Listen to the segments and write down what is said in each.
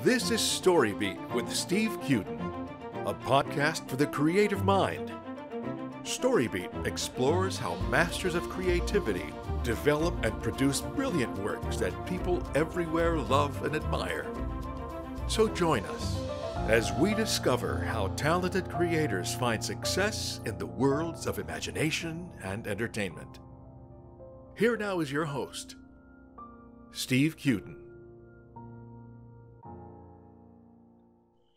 This is StoryBeat with Steve Cuden, a podcast for the creative mind. StoryBeat explores how masters of creativity develop and produce brilliant works that people everywhere love and admire. So join us as we discover how talented creators find success in the worlds of imagination and entertainment. Here now is your host, Steve Cuden.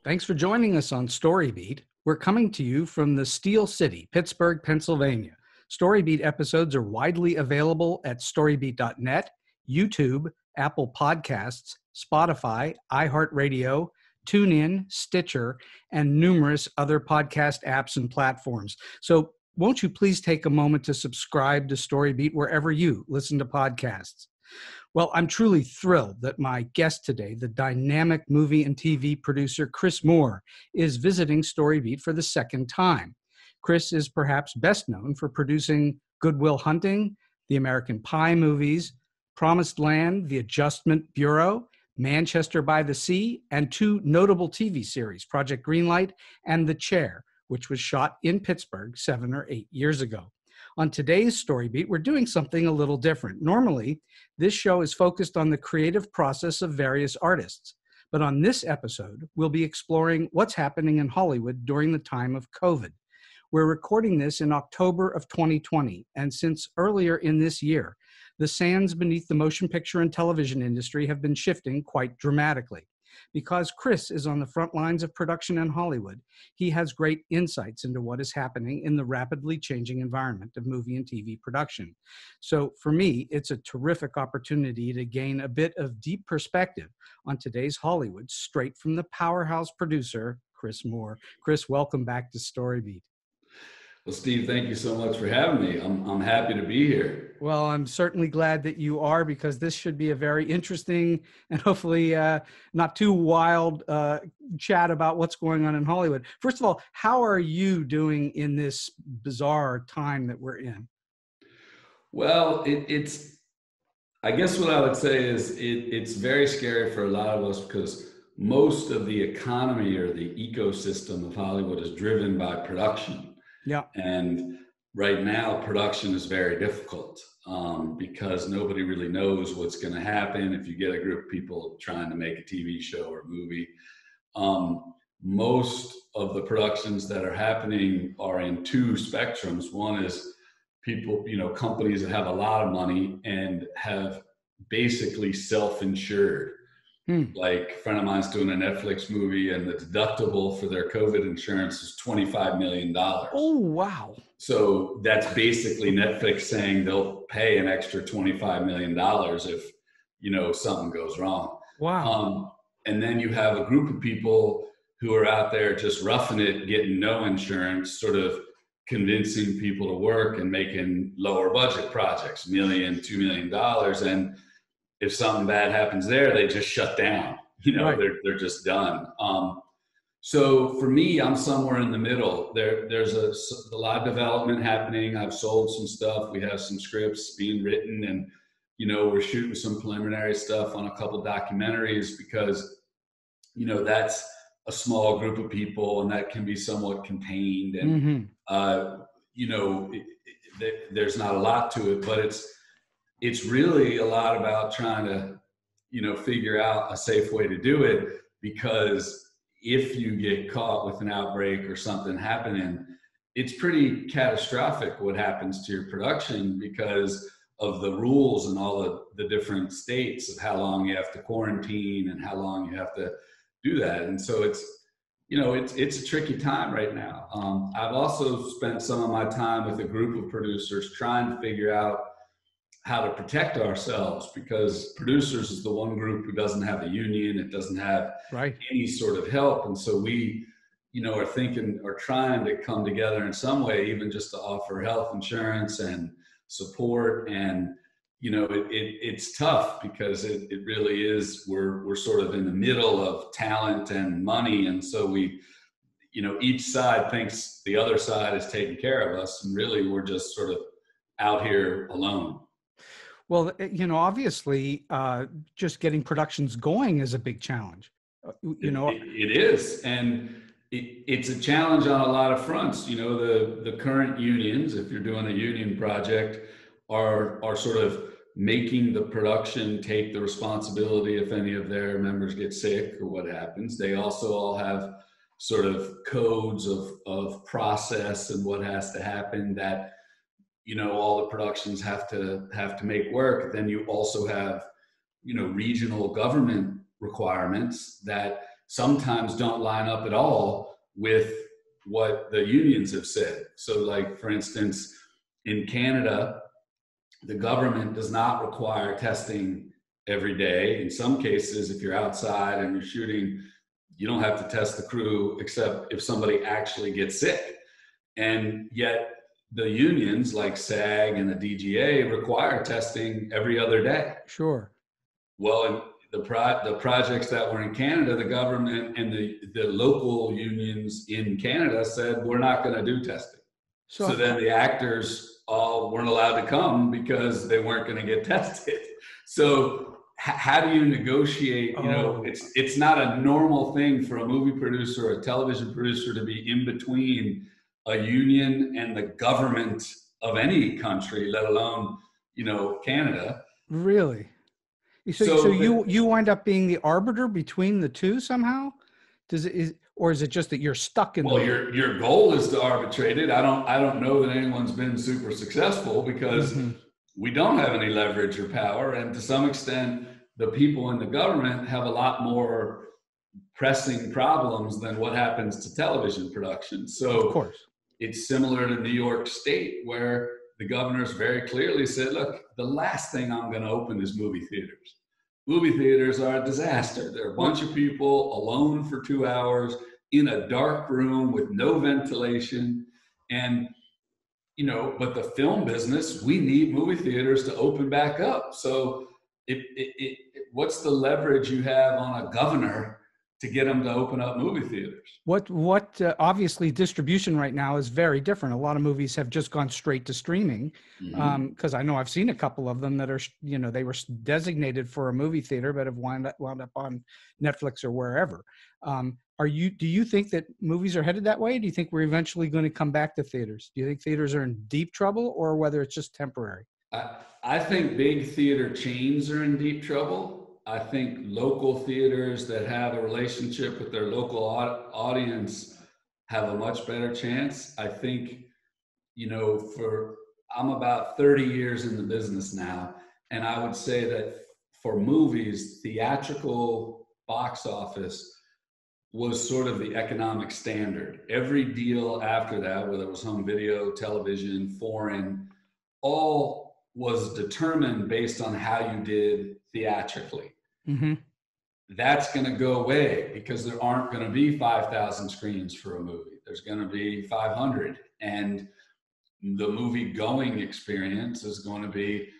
Thanks for joining us on StoryBeat. We're coming to you from the Steel City, Pittsburgh, Pennsylvania. StoryBeat episodes are widely available at storybeat.net, YouTube, Apple Podcasts, Spotify, iHeartRadio, TuneIn, Stitcher, and numerous other podcast apps and platforms. So won't you please take a moment to subscribe to StoryBeat wherever you listen to podcasts? Well, I'm truly thrilled that my guest today, the dynamic movie and TV producer Chris Moore, is visiting StoryBeat for the second time. Chris is perhaps best known for producing Good Will Hunting, the American Pie movies, Promised Land, The Adjustment Bureau, Manchester by the Sea, and two notable TV series, Project Greenlight and The Chair, which was shot in Pittsburgh 7 or 8 years ago. On today's StoryBeat, we're doing something a little different. Normally, this show is focused on the creative process of various artists. But on this episode, we'll be exploring what's happening in Hollywood during the time of COVID. We're recording this in October of 2020, and since earlier in this year, the sands beneath the motion picture and television industry have been shifting quite dramatically. Because Chris is on the front lines of production in Hollywood, he has great insights into what is happening in the rapidly changing environment of movie and TV production. So for me, it's a terrific opportunity to gain a bit of deep perspective on today's Hollywood straight from the powerhouse producer, Chris Moore. Chris, welcome back to StoryBeat. Well, Steve, thank you so much for having me. I'm happy to be here. Well, I'm certainly glad that you are, because this should be a very interesting and hopefully not too wild chat about what's going on in Hollywood. First of all, how are you doing in this bizarre time that we're in? Well, I guess what I would say is it's very scary for a lot of us because most of the economy or the ecosystem of Hollywood is driven by production. Yeah. And right now, production is very difficult because nobody really knows what's going to happen if you get a group of people trying to make a TV show or movie. Most of the productions that are happening are in two spectrums. One is people, companies that have a lot of money and have basically self-insured. Like a friend of mine's doing a Netflix movie, and the deductible for their COVID insurance is $25 million. Oh, wow. So that's basically Netflix saying they'll pay an extra $25 million if, something goes wrong. Wow. And then you have a group of people who are out there just roughing it, getting no insurance, sort of convincing people to work and making lower budget projects, $1 million, $2 million. And if something bad happens there, they just shut down. Right. They're just done. So for me, I'm somewhere in the middle. There's a lot of development happening. I've sold some stuff. We have some scripts being written, and we're shooting some preliminary stuff on a couple documentaries because that's a small group of people, and that can be somewhat contained. And there's not a lot to it, but it's really a lot about trying to, figure out a safe way to do it, because if you get caught with an outbreak or something happening, it's pretty catastrophic what happens to your production because of the rules and all of the different states of how long you have to quarantine and how long you have to do that. And so it's a tricky time right now. I've also spent some of my time with a group of producers trying to figure out how to protect ourselves, because producers is the one group who doesn't have a union. It doesn't have any sort of help. And so we, are thinking or trying to come together in some way, even just to offer health insurance and support. And, it's tough because it really is, we're sort of in the middle of talent and money. And so we, each side thinks the other side is taking care of us. And really, we're just sort of out here alone. Well, obviously, just getting productions going is a big challenge. You know, it is. And it's a challenge on a lot of fronts. You know, the current unions, if you're doing a union project, are sort of making the production take the responsibility if any of their members get sick or what happens. They also all have sort of codes of process and what has to happen that, you know, all the productions have to make work. Then you also have, you know, regional government requirements that sometimes don't line up at all with what the unions have said. So like, for instance, in Canada, the government does not require testing every day. In some cases, if you're outside and you're shooting, you don't have to test the crew except if somebody actually gets sick. And yet the unions like SAG and the DGA require testing every other day. Sure. Well, in the projects that were in Canada, the government and the local unions in Canada said, we're not going to do testing. So then the actors all weren't allowed to come because they weren't going to get tested. So how do you negotiate? You know, it's not a normal thing for a movie producer or a television producer to be in between a union and the government of any country, let alone, you know, Canada. Really? So you wind up being the arbiter between the two somehow? Or is it just that you're stuck in? Well, your goal is to arbitrate it. I don't know that anyone's been super successful because we don't have any leverage or power, and to some extent, the people in the government have a lot more pressing problems than what happens to television production. So, of course, it's similar to New York State, where the governors very clearly said, "Look, the last thing I'm going to open is movie theaters. Movie theaters are a disaster. They're a bunch of people alone for 2 hours in a dark room with no ventilation. And, you know, but the film business, we need movie theaters to open back up. So what's the leverage you have on a governor to get them to open up movie theaters? Obviously distribution right now is very different. A lot of movies have just gone straight to streaming. Because I know I've seen a couple of them that are, you know, they were designated for a movie theater, but have wound up on Netflix or wherever. Do you think that movies are headed that way? Do you think we're eventually going to come back to theaters? Do you think theaters are in deep trouble, or whether it's just temporary? I think big theater chains are in deep trouble. I think local theaters that have a relationship with their local audience have a much better chance. I think, you know, I'm about 30 years in the business now, and I would say that for movies, theatrical box office was sort of the economic standard. Every deal after that, whether it was home video, television, foreign, all was determined based on how you did theatrically. That's going to go away because there aren't going to be 5,000 screens for a movie. There's going to be 500. And the movie going experience is going to be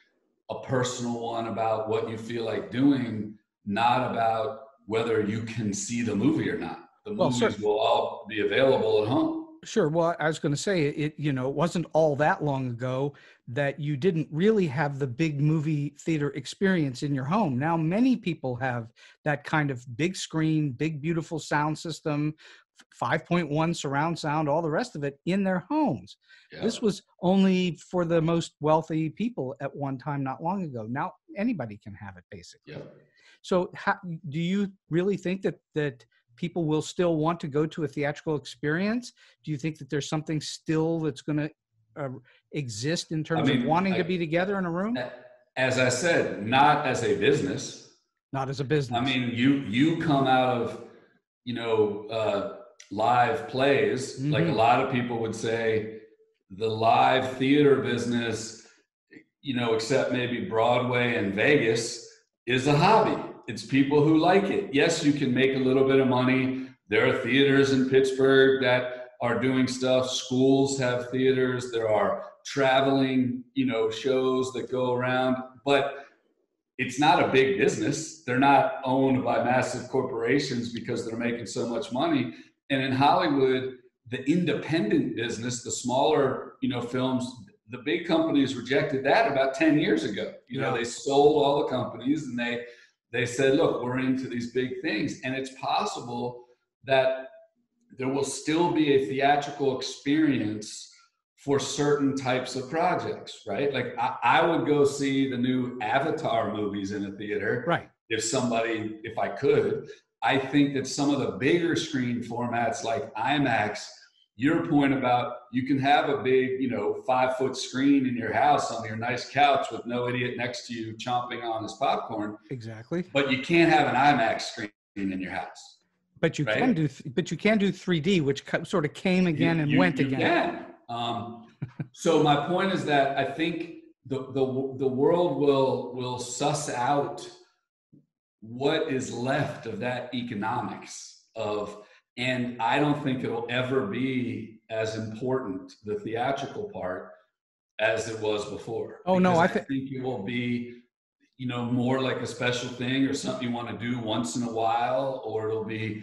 a personal one about what you feel like doing, not about whether you can see the movie or not. The movies will all be available at home. Sure. Well, I was going to say it wasn't all that long ago that you didn't really have the big movie theater experience in your home. Now, many people have that kind of big screen, big, beautiful sound system, 5.1 surround sound, all the rest of it in their homes. Yeah. This was only for the most wealthy people at one time, not long ago. Now anybody can have it, basically. Yeah. So do you really think that people will still want to go to a theatrical experience? Do you think that there's something still that's going to exist in terms of wanting to be together in a room? As I said, not as a business. Not as a business. I mean, you come out of, live plays, like a lot of people would say, the live theater business, except maybe Broadway and Vegas, is a hobby. It's people who like it. Yes, you can make a little bit of money. There are theaters in Pittsburgh that are doing stuff. Schools have theaters. There are traveling, shows that go around, but it's not a big business. They're not owned by massive corporations because they're making so much money. And in Hollywood, the independent business, the smaller, films, the big companies rejected that about 10 years ago. They sold all the companies and they said, look, we're into these big things. And it's possible that there will still be a theatrical experience for certain types of projects, right? Like I would go see the new Avatar movies in a theater, right? If I could. I think that some of the bigger screen formats like IMAX, your point about you can have a big, 5-foot screen in your house on your nice couch with no idiot next to you chomping on his popcorn. Exactly. But you can't have an IMAX screen in your house. But you right? can do 3D, which sort of came again and went again. You can. So my point is that I think the world will suss out what is left of that economics and I don't think it'll ever be as important, the theatrical part, as it was before. Oh, no, I think it will be, more like a special thing or something you want to do once in a while, or it'll be,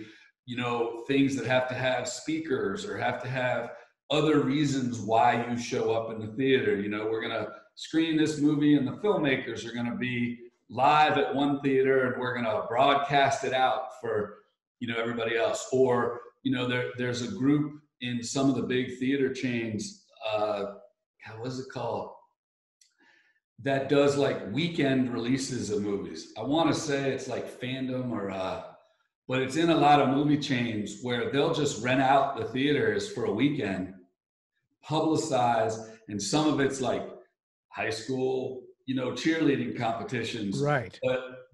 things that have to have speakers or have to have other reasons why you show up in the theater. We're going to screen this movie and the filmmakers are going to be live at one theater and we're going to broadcast it out for, everybody else. Or, there's a group in some of the big theater chains, what is it called? That does like weekend releases of movies. I want to say it's like Fandom but it's in a lot of movie chains where they'll just rent out the theaters for a weekend, publicize, and some of it's like high school, cheerleading competitions. Right.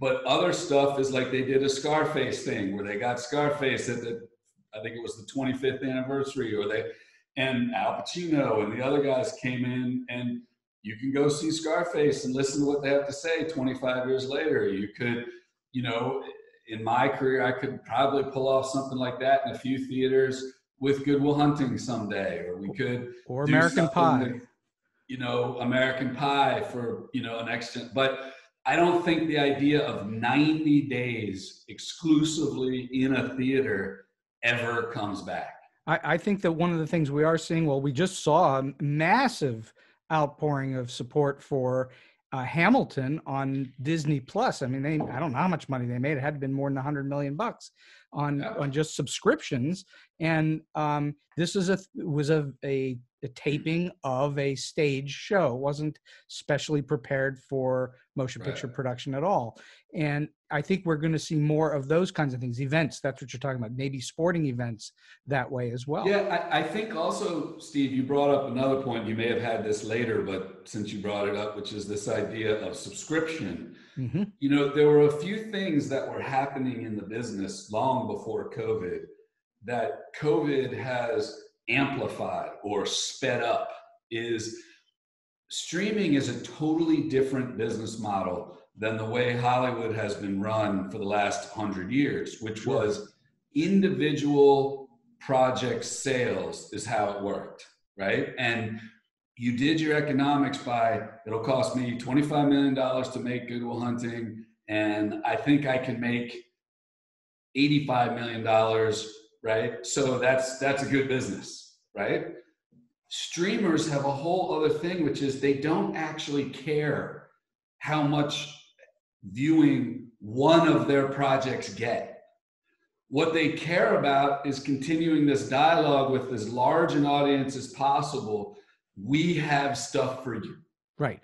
But other stuff is like they did a Scarface thing where they got Scarface at I think it was the 25th anniversary, and Al Pacino and the other guys came in, and you can go see Scarface and listen to what they have to say 25 years later. You could, in my career, I could probably pull off something like that in a few theaters with Good Will Hunting someday, or we could or American Pie. American Pie for, a next gen. But I don't think the idea of 90 days exclusively in a theater ever comes back. I think that one of the things we are seeing, we just saw a massive outpouring of support for Hamilton on Disney Plus. I mean, I don't know how much money they made. It had to have been more than $100 million on just subscriptions. And this was a taping of a stage show. It wasn't specially prepared for motion picture production at all. And I think we're going to see more of those kinds of things, events. That's what you're talking about, maybe sporting events that way as well. Yeah, I think also, Steve, you brought up another point. You may have had this later, but since you brought it up, which is this idea of subscription. Mm-hmm. There were a few things that were happening in the business long before COVID that COVID has amplified or sped up. Streaming is a totally different business model than the way Hollywood has been run for the last 100 years, which was individual project sales is how it worked, right? And you did your economics by, it'll cost me $25 million to make Good Will Hunting, and I think I can make $85 million, right? So that's a good business, right? Streamers have a whole other thing, which is they don't actually care how much viewing one of their projects get. What they care about is continuing this dialogue with as large an audience as possible. We have stuff for you. Right.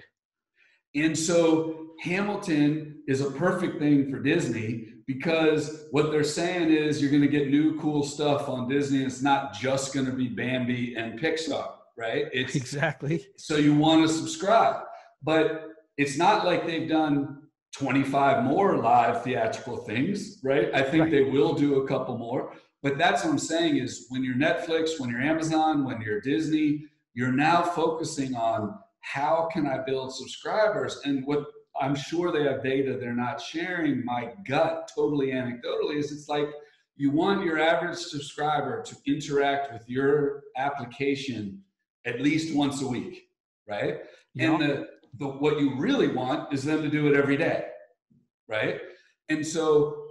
And so Hamilton is a perfect thing for Disney, because what they're saying is you're going to get new cool stuff on Disney. It's not just going to be Bambi and Pixar, right? It's exactly. So you want to subscribe, but it's not like they've done 25 more live theatrical things, right? I think they will do a couple more, but that's what I'm saying is when you're Netflix, when you're Amazon, when you're Disney, you're now focusing on how can I build subscribers? And what I'm sure they have data they're not sharing, my gut, totally anecdotally, is it's like you want your average subscriber to interact with your application at least once a week, right? Yep. And what you really want is them to do it every day, right? And so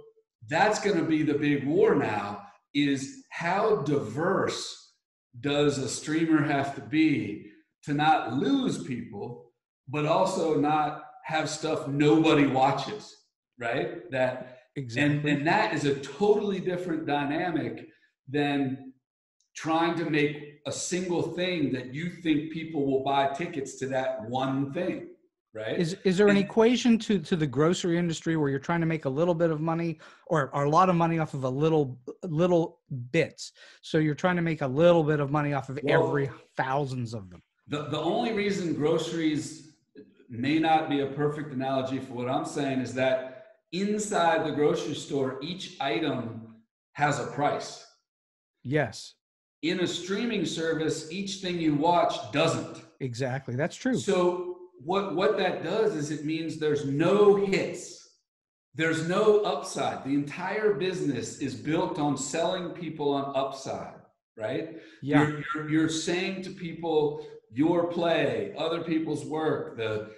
that's going to be the big war now, is how diverse does a streamer have to be to not lose people, but also not have stuff nobody watches. right? That Exactly. and that is a totally different dynamic than trying to make a single thing that you think people will buy tickets to that one thing, right? Is there an And equation to the grocery industry where you're trying to make a little bit of money or a lot of money off of a little bits? So you're trying to make a little bit of money off of every thousands of them. the only reason groceries may not be a perfect analogy for what I'm saying is that inside the grocery store, each item has a price. Yes. In a streaming service, each thing you watch doesn't. Exactly. That's true. So what that does is it means there's no hits. There's no upside. The entire business is built on selling people on upside, right? Yeah. You're saying to people, your play, other people's work, the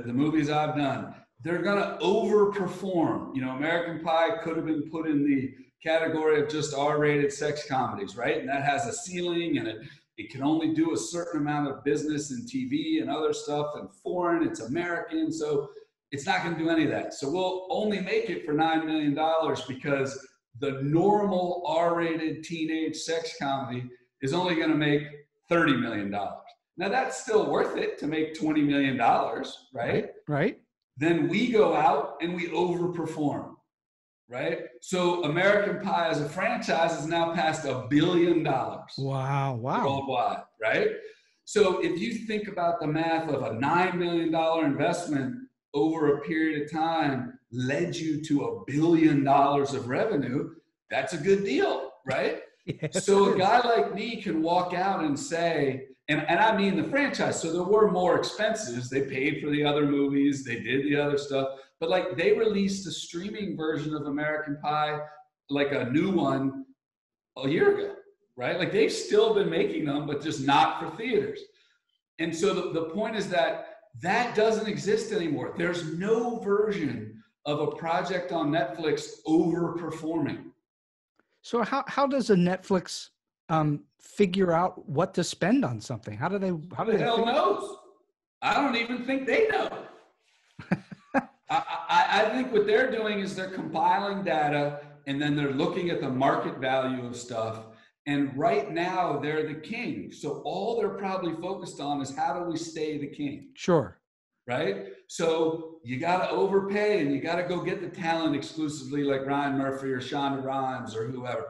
movies I've done, they're gonna overperform. American Pie could have been put in the category of just R-rated sex comedies, right? And that has a ceiling, and it can only do a certain amount of business in TV and other stuff, and foreign, it's American, so it's not going to do any of that. So we'll only make it for $9 million because the normal R-rated teenage sex comedy is only going to make $30 million. Now that's still worth it to make $20 million, right? Right. Then we go out and we overperform, right? So American Pie as a franchise has now passed $1 billion. Wow. Worldwide, right? So if you think about the math of a $9 million investment over a period of time led you to $1 billion of revenue, that's a good deal, right? Yes, so a guy like me can walk out and say, and I mean the franchise, so there were more expenses. They paid for the other movies, they did the other stuff, but like they released a streaming version of American Pie, like a new one, a year ago, right? Like they've still been making them, but just not for theaters. And so the point is that doesn't exist anymore. There's no version of a project on Netflix overperforming. So how does a Netflix figure out what to spend on something? How do they? Who the hell knows? I don't even think they know. I think what they're doing is they're compiling data and then they're looking at the market value of stuff. And right now they're the king. So all they're probably focused on is how do we stay the king? Sure. Right? So you got to overpay and you got to go get the talent exclusively like Ryan Murphy or Shonda Rhimes or whoever.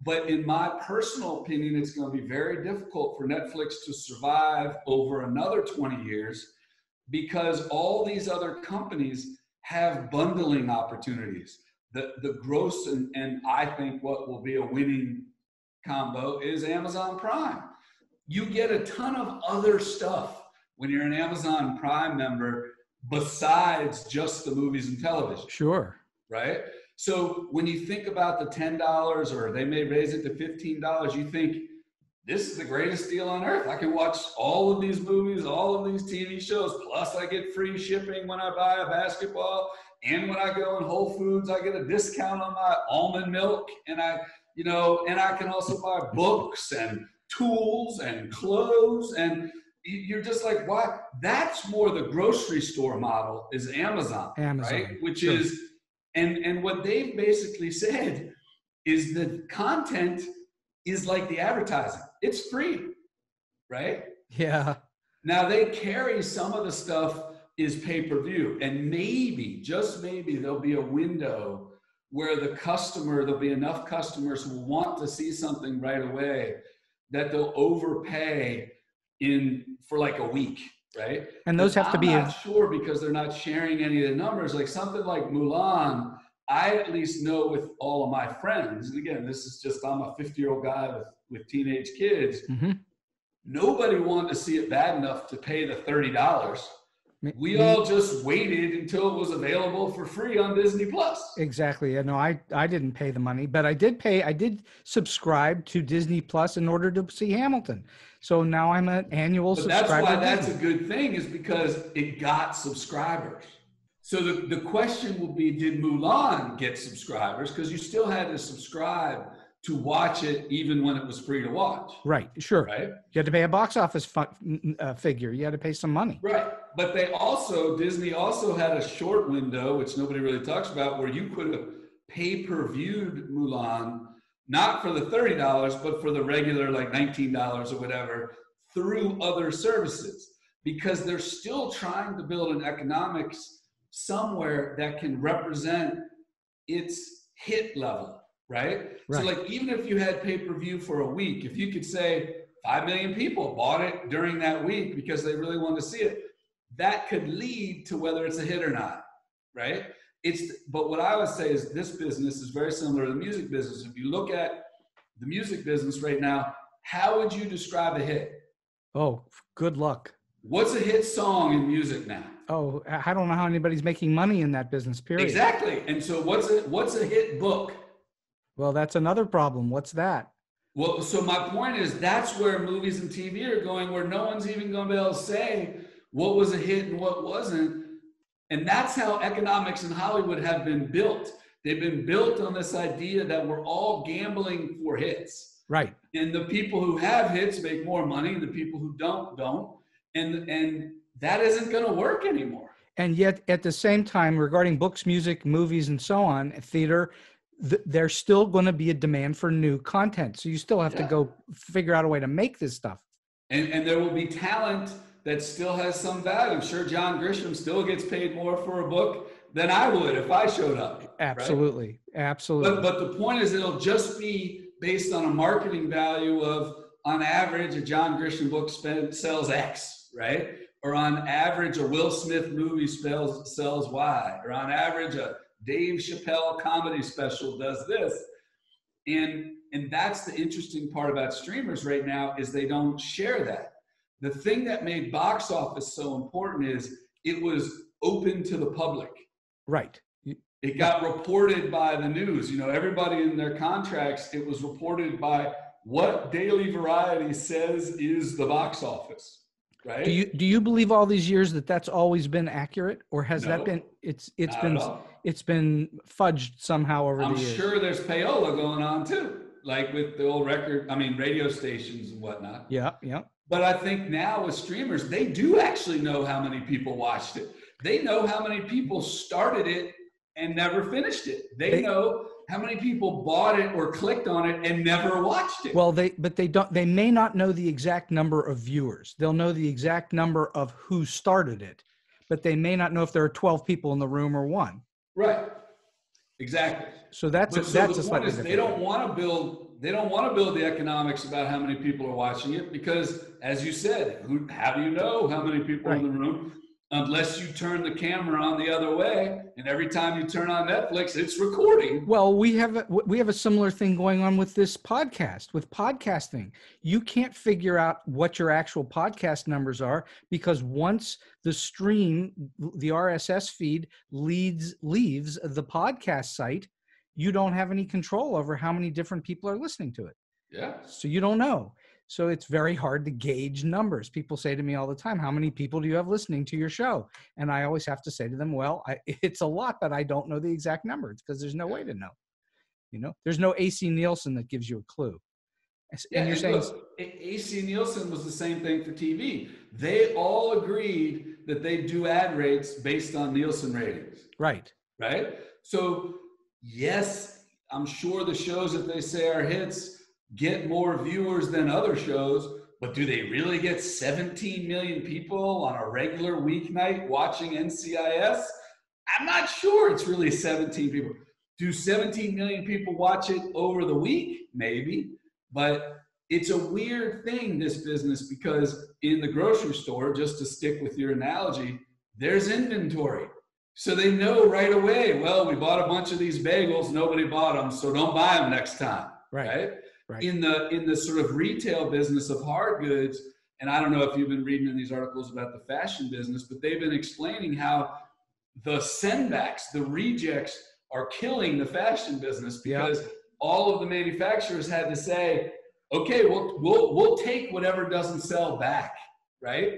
But in my personal opinion, it's going to be very difficult for Netflix to survive over another 20 years because all these other companies have bundling opportunities. The gross and I think what will be a winning combo is Amazon Prime. You get a ton of other stuff when you're an Amazon Prime member besides just the movies and television. Sure. Right? So when you think about the $10 or they may raise it to $15, you think this is the greatest deal on earth. I can watch all of these movies, all of these TV shows, plus I get free shipping when I buy a basketball. And when I go in Whole Foods, I get a discount on my almond milk. And I can also buy books and tools and clothes. And you're just like, why? That's more the grocery store model is Amazon. Right? Which sure. is, and what they've basically said is the content is like the advertising. It's free, right? Yeah. Now they carry some of the stuff is pay-per-view, and maybe, just maybe, there'll be a window where there'll be enough customers who want to see something right away that they'll overpay for like a week, right? And those have to be. I'm not sure because they're not sharing any of the numbers. Like something like Mulan, I at least know with all of my friends, and again, this is just, I'm a 50-year-old guy with teenage kids. Mm-hmm. Nobody wanted to see it bad enough to pay the $30. We all just waited until it was available for free on Disney Plus. Exactly. No, I didn't pay the money, but I did subscribe to Disney Plus in order to see Hamilton. So now I'm an annual subscriber. That's why that's a good thing, is because it got subscribers. So the question will be, did Mulan get subscribers? Because you still had to subscribe to watch it even when it was free to watch. Right. Sure. Right. You had to pay a box office figure. You had to pay some money. Right. But Disney also had a short window, which nobody really talks about, where you could have pay-per-viewed Mulan, not for the $30, but for the regular like $19 or whatever, through other services, because they're still trying to build an economics somewhere that can represent its hit level, right? So like, even if you had pay-per-view for a week, if you could say 5 million people bought it during that week because they really wanted to see it, that could lead to whether it's a hit or not, right? But what I would say is this business is very similar to the music business. If you look at the music business right now, how would you describe a hit? Oh, good luck. What's a hit song in music now? Oh, I don't know how anybody's making money in that business, period. Exactly. And so what's a hit book? Well, that's another problem. What's that? Well, so my point is that's where movies and TV are going, where no one's even going to be able to say what was a hit and what wasn't. And that's how economics in Hollywood have been built. They've been built on this idea that we're all gambling for hits. Right. And the people who have hits make more money, and the people who don't. And that isn't going to work anymore. And yet, at the same time, regarding books, music, movies, and so on, theater, there's still going to be a demand for new content. So you still have to go figure out a way to make this stuff. And there will be talent that still has some value. I'm sure John Grisham still gets paid more for a book than I would if I showed up. Absolutely. Right? Absolutely. But the point is, it'll just be based on a marketing value of, on average, a John Grisham book sells X, right? Or on average, a Will Smith movie sells Y. Or on average, a Dave Chappelle comedy special does this. And that's the interesting part about streamers right now, is they don't share that. The thing that made box office so important is it was open to the public. Right. It got reported by the news. You know, everybody in their contracts, it was reported by what Daily Variety says is the box office. Right? Do you believe all these years that that's always been accurate, or has that been it's been fudged somehow over the years? I'm sure there's payola going on too, like with the old radio stations and whatnot. Yeah, yeah. But I think now with streamers, they do actually know how many people watched it. They know how many people started it and never finished it. They know how many people bought it or clicked on it and never watched it. Well, they may not know the exact number of viewers. They'll know the exact number of who started it, but they may not know if there are 12 people in the room or one. Right. Exactly. So that's a slightly different. They don't want to build the economics about how many people are watching it, because, as you said, how do you know how many people are in the room? Unless you turn the camera on the other way, and every time you turn on Netflix, it's recording. Well, we have a similar thing going on with this podcast, with podcasting. You can't figure out what your actual podcast numbers are, because once the stream, the RSS feed leaves the podcast site, you don't have any control over how many different people are listening to it. Yeah. So you don't know. So it's very hard to gauge numbers. People say to me all the time, how many people do you have listening to your show? And I always have to say to them, well, it's a lot, but I don't know the exact numbers, because there's no way to know. You know, there's no AC Nielsen that gives you a clue. And you're saying AC Nielsen was the same thing for TV. They all agreed that they do ad rates based on Nielsen ratings. Right. Right. So yes, I'm sure the shows that they say are hits get more viewers than other shows, but do they really get 17 million people on a regular weeknight watching NCIS? I'm not sure it's really 17 people. Do 17 million people watch it over the week? Maybe. But it's a weird thing, this business, because in the grocery store, just to stick with your analogy, there's inventory. So they know right away, well, we bought a bunch of these bagels, nobody bought them, so don't buy them next time. Right? Right. In the sort of retail business of hard goods, and I don't know if you've been reading in these articles about the fashion business, but they've been explaining how the sendbacks, the rejects, are killing the fashion business, because all of the manufacturers had to say, okay, we'll take whatever doesn't sell back, right?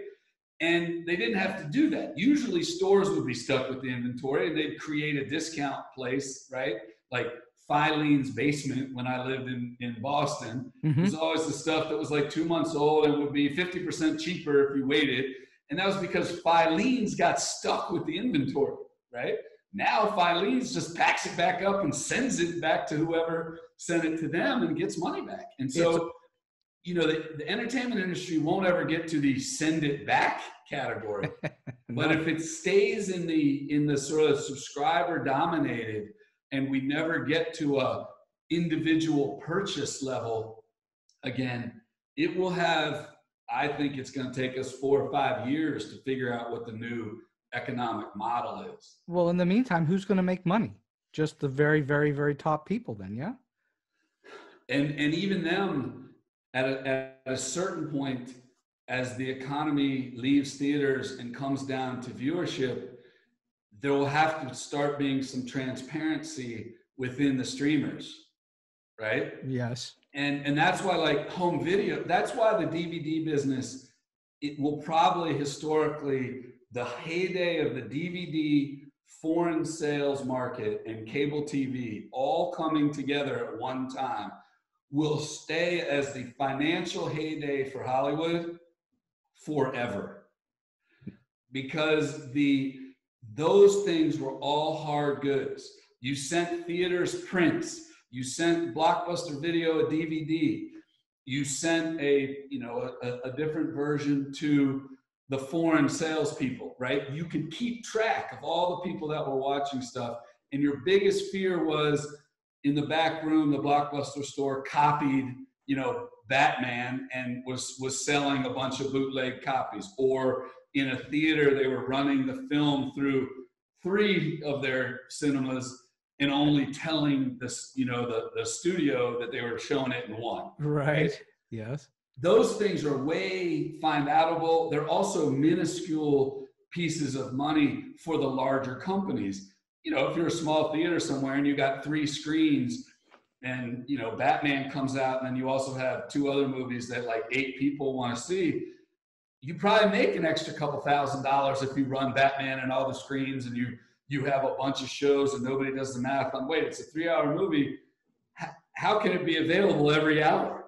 And they didn't have to do that. Usually stores would be stuck with the inventory and they'd create a discount place, right? Like Filene's basement when I lived in Boston. Mm-hmm. It was always the stuff that was like 2 months old and would be 50% cheaper if you waited. And that was because Filene's got stuck with the inventory, right? Now Filene's just packs it back up and sends it back to whoever sent it to them and gets money back. And so, you know, the entertainment industry won't ever get to the send it back category. No. But if it stays in the sort of subscriber dominated, and we never get to a individual purchase level again, it will have, I think it's going to take us 4 or 5 years to figure out what the new economic model is. Well, in the meantime, who's going to make money? Just the very, very, very top people then, yeah? And even them, at a certain point, as the economy leaves theaters and comes down to viewership, there will have to start being some transparency within the streamers, right? Yes. And that's why, like, home video, that's why the DVD business, it will probably historically, the heyday of the DVD foreign sales market and cable TV all coming together at one time will stay as the financial heyday for Hollywood forever. Because those things were all hard goods. You sent theaters prints. You sent Blockbuster Video a DVD. You sent a different version to the foreign salespeople, right? You could keep track of all the people that were watching stuff. And your biggest fear was in the back room, the Blockbuster store copied, Batman and was selling a bunch of bootleg copies. Or in a theater, they were running the film through 3 of their cinemas and only telling the studio that they were showing it in 1. Right. Yes. Those things are way find-outable. They're also minuscule pieces of money for the larger companies. If you're a small theater somewhere and you got 3 screens and, Batman comes out and then you also have 2 other movies that like 8 people want to see, you probably make an extra couple $1,000s if you run Batman and all the screens and you have a bunch of shows and nobody does the math on, wait, it's a 3-hour movie. How can it be available every hour?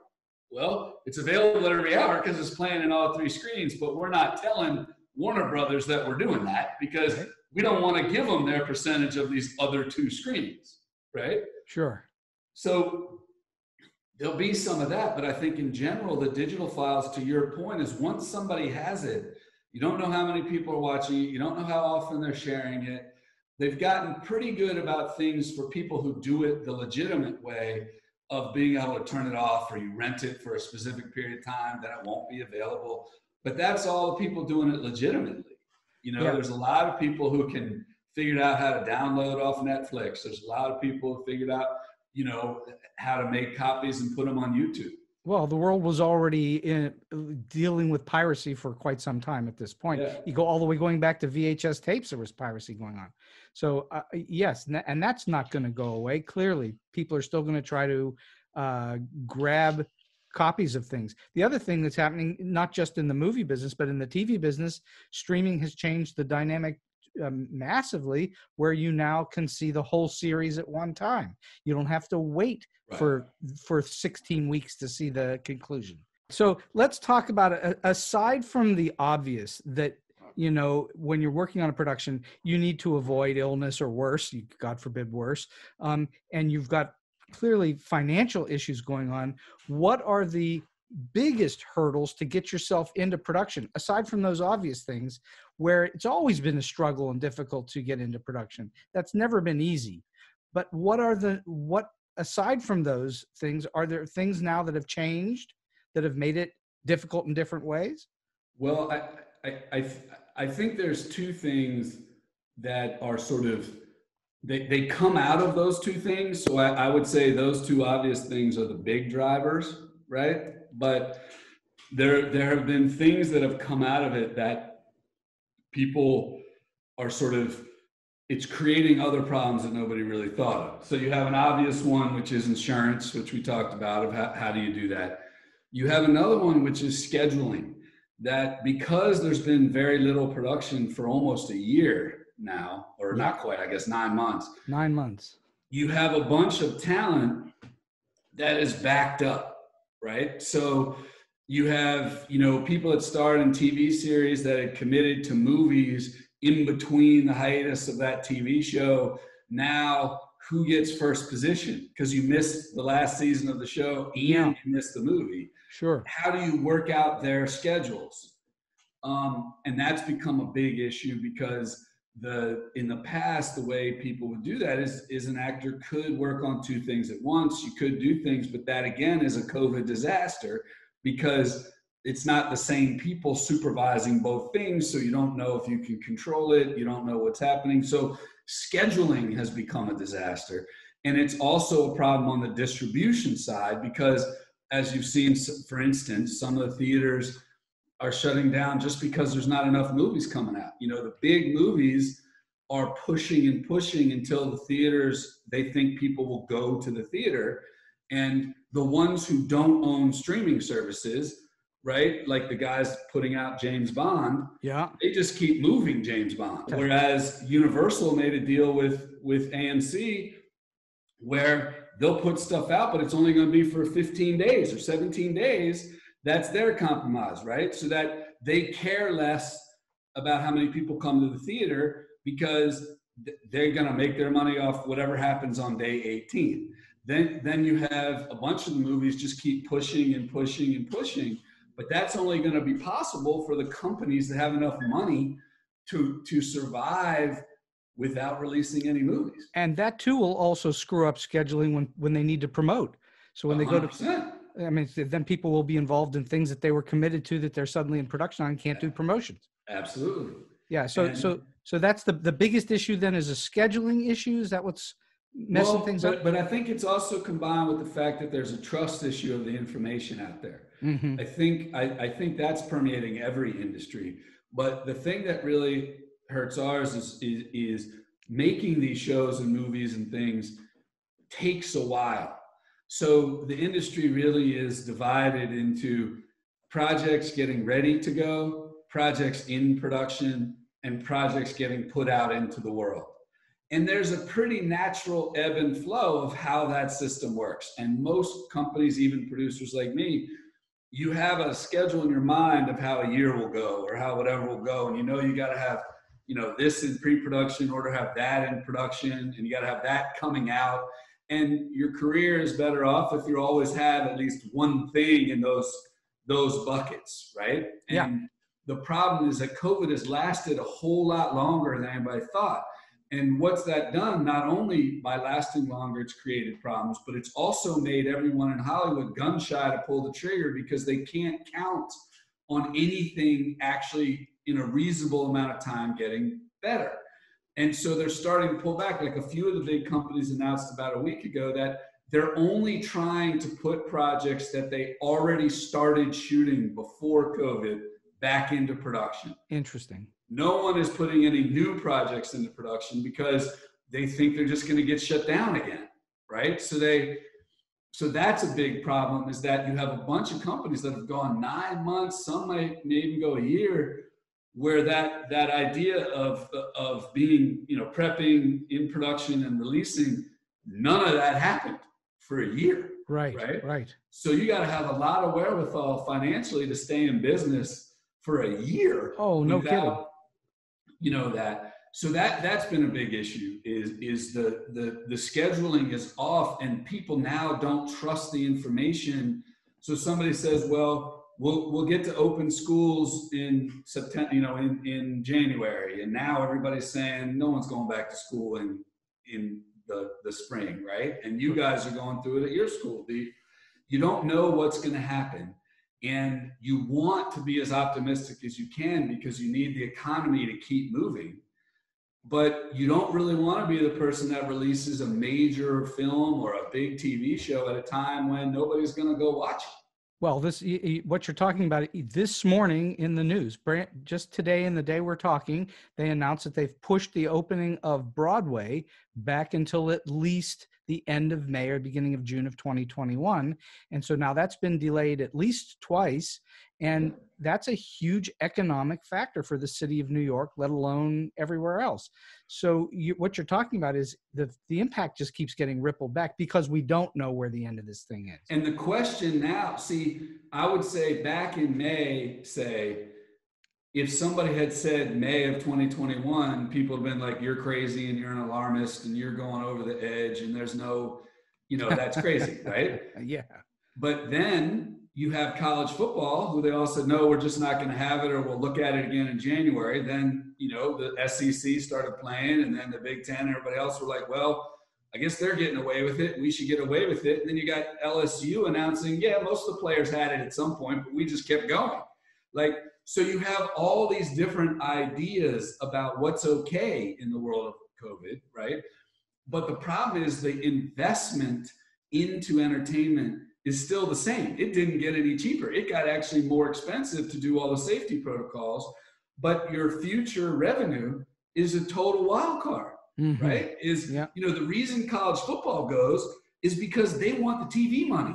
Well, it's available every hour because it's playing in all 3 screens, but we're not telling Warner Brothers that we're doing that because we don't want to give them their percentage of these other 2 screens, right? Sure. So there'll be some of that, but I think in general, the digital files, to your point, is once somebody has it, you don't know how many people are watching it, you don't know how often they're sharing it. They've gotten pretty good about things for people who do it the legitimate way of being able to turn it off, or you rent it for a specific period of time, then it won't be available. But that's all the people doing it legitimately. There's a lot of people who can figure out how to download off Netflix. There's a lot of people who figured out, how to make copies and put them on YouTube. Well, the world was already dealing with piracy for quite some time at this point. Yeah. You go all the way going back to VHS tapes, there was piracy going on. So yes, and that's not going to go away. Clearly, people are still going to try to grab copies of things. The other thing that's happening, not just in the movie business, but in the TV business, streaming has changed the dynamic massively, where you now can see the whole series at one time. You don't have to wait for 16 weeks to see the conclusion. So let's talk about it. Aside from the obvious that, when you're working on a production, you need to avoid illness or worse, God forbid worse, and you've got clearly financial issues going on. What are the biggest hurdles to get yourself into production, aside from those obvious things where it's always been a struggle and difficult to get into production? That's never been easy. But aside from those things, are there things now that have changed that have made it difficult in different ways? Well, I think there's 2 things that are sort of, they come out of those 2 things. So I would say those 2 obvious things are the big drivers, right? But there have been things that have come out of it that people are sort of, it's creating other problems that nobody really thought of. So you have an obvious one, which is insurance, which we talked about, of how do you do that? You have another one, which is scheduling, that because there's been very little production for almost a year now, or not quite, I guess 9 months. 9 months. you have a bunch of talent that is backed up, right? So you have, people that starred in TV series that had committed to movies in between the hiatus of that TV show. Now, who gets first position? Because you missed the last season of the show and you missed the movie. Sure. How do you work out their schedules? And that's become a big issue because in the past, the way people would do that is an actor could work on two things at once. You could do things, but that again is a COVID disaster because it's not the same people supervising both things. So you don't know if you can control it. You don't know what's happening. So scheduling has become a disaster. And it's also a problem on the distribution side because, as you've seen, for instance, some of the theaters are shutting down just because there's not enough movies coming out. The big movies are pushing and pushing until the theaters, they think people will go to the theater. And the ones who don't own streaming services, right, like the guys putting out James Bond, they just keep moving James Bond. Okay. Whereas Universal made a deal with AMC where they'll put stuff out, but it's only going to be for 15 days or 17 days. That's their compromise, right? So that they care less about how many people come to the theater because they're going to make their money off whatever happens on day 18. Then you have a bunch of the movies just keep pushing and pushing and pushing, but that's only going to be possible for the companies that have enough money to survive without releasing any movies. And that too will also screw up scheduling when they need to promote. So when 100%. They go to, then people will be involved in things that they were committed to that they're suddenly in production on and can't do promotions. Absolutely. Yeah. So that's the biggest issue then is a scheduling issue. Is that what's messing things up? But I think it's also combined with the fact that there's a trust issue of the information out there. Mm-hmm. I think that's permeating every industry. But the thing that really hurts ours is making these shows and movies and things takes a while. So the industry really is divided into projects getting ready to go, projects in production, and projects getting put out into the world. And there's a pretty natural ebb and flow of how that system works. And most companies, even producers like me, you have a schedule in your mind of how a year will go or how whatever will go. And you got to have, this in pre-production in order to have that in production, and you got to have that coming out. And your career is better off if you always have at least one thing in those buckets, right? And the problem is that COVID has lasted a whole lot longer than anybody thought. And what's that done? Not only by lasting longer, it's created problems, but it's also made everyone in Hollywood gun shy to pull the trigger because they can't count on anything actually in a reasonable amount of time getting better. And so they're starting to pull back. Like a few of the big companies announced about a week ago that they're only trying to put projects that they already started shooting before COVID back into production. Interesting. No one is putting any new projects into production because they think they're just going to get shut down again, right? So that's a big problem, is that you have a bunch of companies that have gone 9 months, some may even go a year, where that idea of being, prepping, in production and releasing, none of that happened for a year. Right. So you got to have a lot of wherewithal financially to stay in business for a year. Oh, no kidding. That. So that's been a big issue is the scheduling is off and people now don't trust the information. So somebody says, well, we'll get to open schools in September, in January. And now everybody's saying no one's going back to school in the spring, right? And you guys are going through it at your school. You don't know what's going to happen. And you want to be as optimistic as you can because you need the economy to keep moving. But you don't really want to be the person that releases a major film or a big TV show at a time when nobody's going to go watch it. Well, what you're talking about this morning in the news, just today in the day we're talking, they announced that they've pushed the opening of Broadway back until at least the end of May or beginning of June of 2021. And so now that's been delayed at least twice. And that's a huge economic factor for the city of New York, let alone everywhere else. So what you're talking about is the impact just keeps getting rippled back because we don't know where the end of this thing is. And the question now, see, I would say back in May, say, if somebody had said May of 2021, people have been like, you're crazy and you're an alarmist and you're going over the edge and there's no, that's crazy, right? Yeah. But then you have college football, who they all said, no, we're just not going to have it, or we'll look at it again in January. Then, the SEC started playing, and then the Big Ten and everybody else were like, well, I guess they're getting away with it. We should get away with it. And then you got LSU announcing, yeah, most of the players had it at some point, but we just kept going. So you have all these different ideas about what's okay in the world of COVID, right? But the problem is the investment into entertainment is still the same. It didn't get any cheaper. It got actually more expensive to do all the safety protocols, but your future revenue is a total wild card, right? The reason college football goes is because they want the TV money.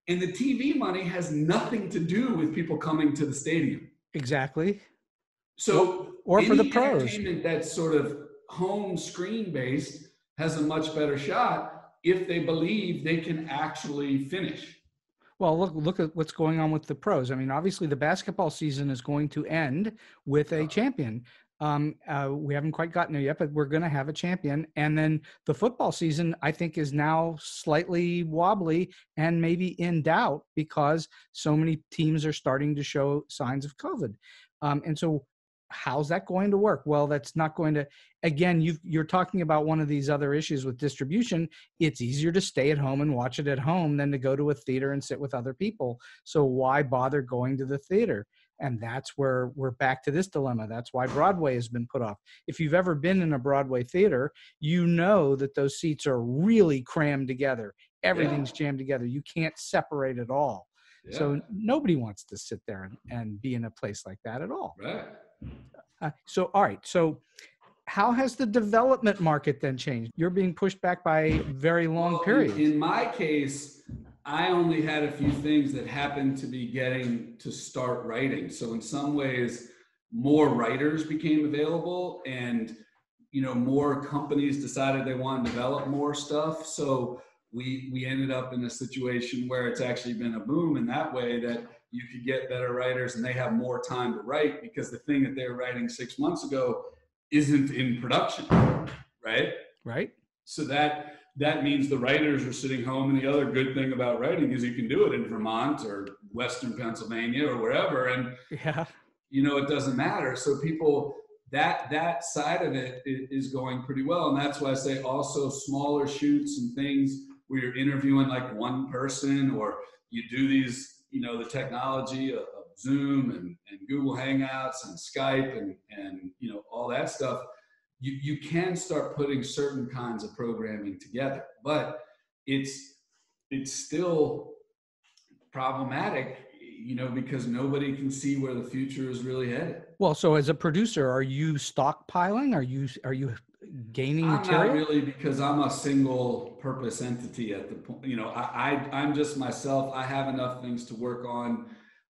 And the TV money has nothing to do with people coming to the stadium. Exactly. So or for the pros, entertainment that's sort of home screen based has a much better shot if they believe they can actually finish. Well, look at what's going on with the pros. I mean, obviously the basketball season is going to end with a champion. We haven't quite gotten there yet, but we're going to have a champion. And then the football season, I think, is now slightly wobbly and maybe in doubt because so many teams are starting to show signs of COVID. And so how's that going to work? Well, that's not going to, again, you're talking about one of these other issues with distribution. It's easier to stay at home and watch it at home than to go to a theater and sit with other people. So why bother going to the theater? And that's where we're back to this dilemma. That's why Broadway has been put off. If you've ever been in a Broadway theater, you know that those seats are really crammed together. Everything's jammed together. You can't separate at all. Yeah. So nobody wants to sit there and be in a place like that at all. Right. All right. So how has the development market then changed? You're being pushed back by very long periods. In my case, I only had a few things that happened to be getting to start writing. So in some ways, more writers became available and, more companies decided they want to develop more stuff. So we ended up in a situation where it's actually been a boom in that way that you could get better writers and they have more time to write because the thing that they were writing 6 months ago isn't in production, right? Right. So that means the writers are sitting home. And the other good thing about writing is you can do it in Vermont or Western Pennsylvania or wherever. And, it doesn't matter. So people, that side of it is going pretty well. And that's why I say also smaller shoots and things where you're interviewing like one person or you do these, the technology of Zoom and Google Hangouts and Skype and all that stuff. You can start putting certain kinds of programming together, but it's still problematic, because nobody can see where the future is really headed. Well, so as a producer, are you stockpiling? Are you gaining material? Not really, because I'm a single purpose entity at the point. I'm just myself. I have enough things to work on.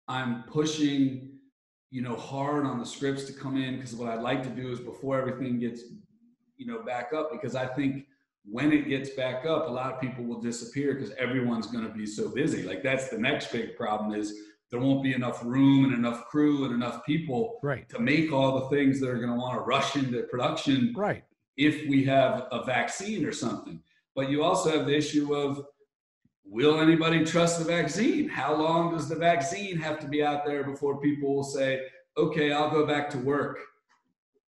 I'm pushing hard on the scripts to come in because what I'd like to do is before everything gets, back up, because I think when it gets back up, a lot of people will disappear because everyone's going to be so busy. Like that's the next big problem is there won't be enough room and enough crew and enough people to make all the things that are going to want to rush into production. Right. If we have a vaccine or something. But you also have the issue of, will anybody trust the vaccine? How long does the vaccine have to be out there before people will say, okay, I'll go back to work?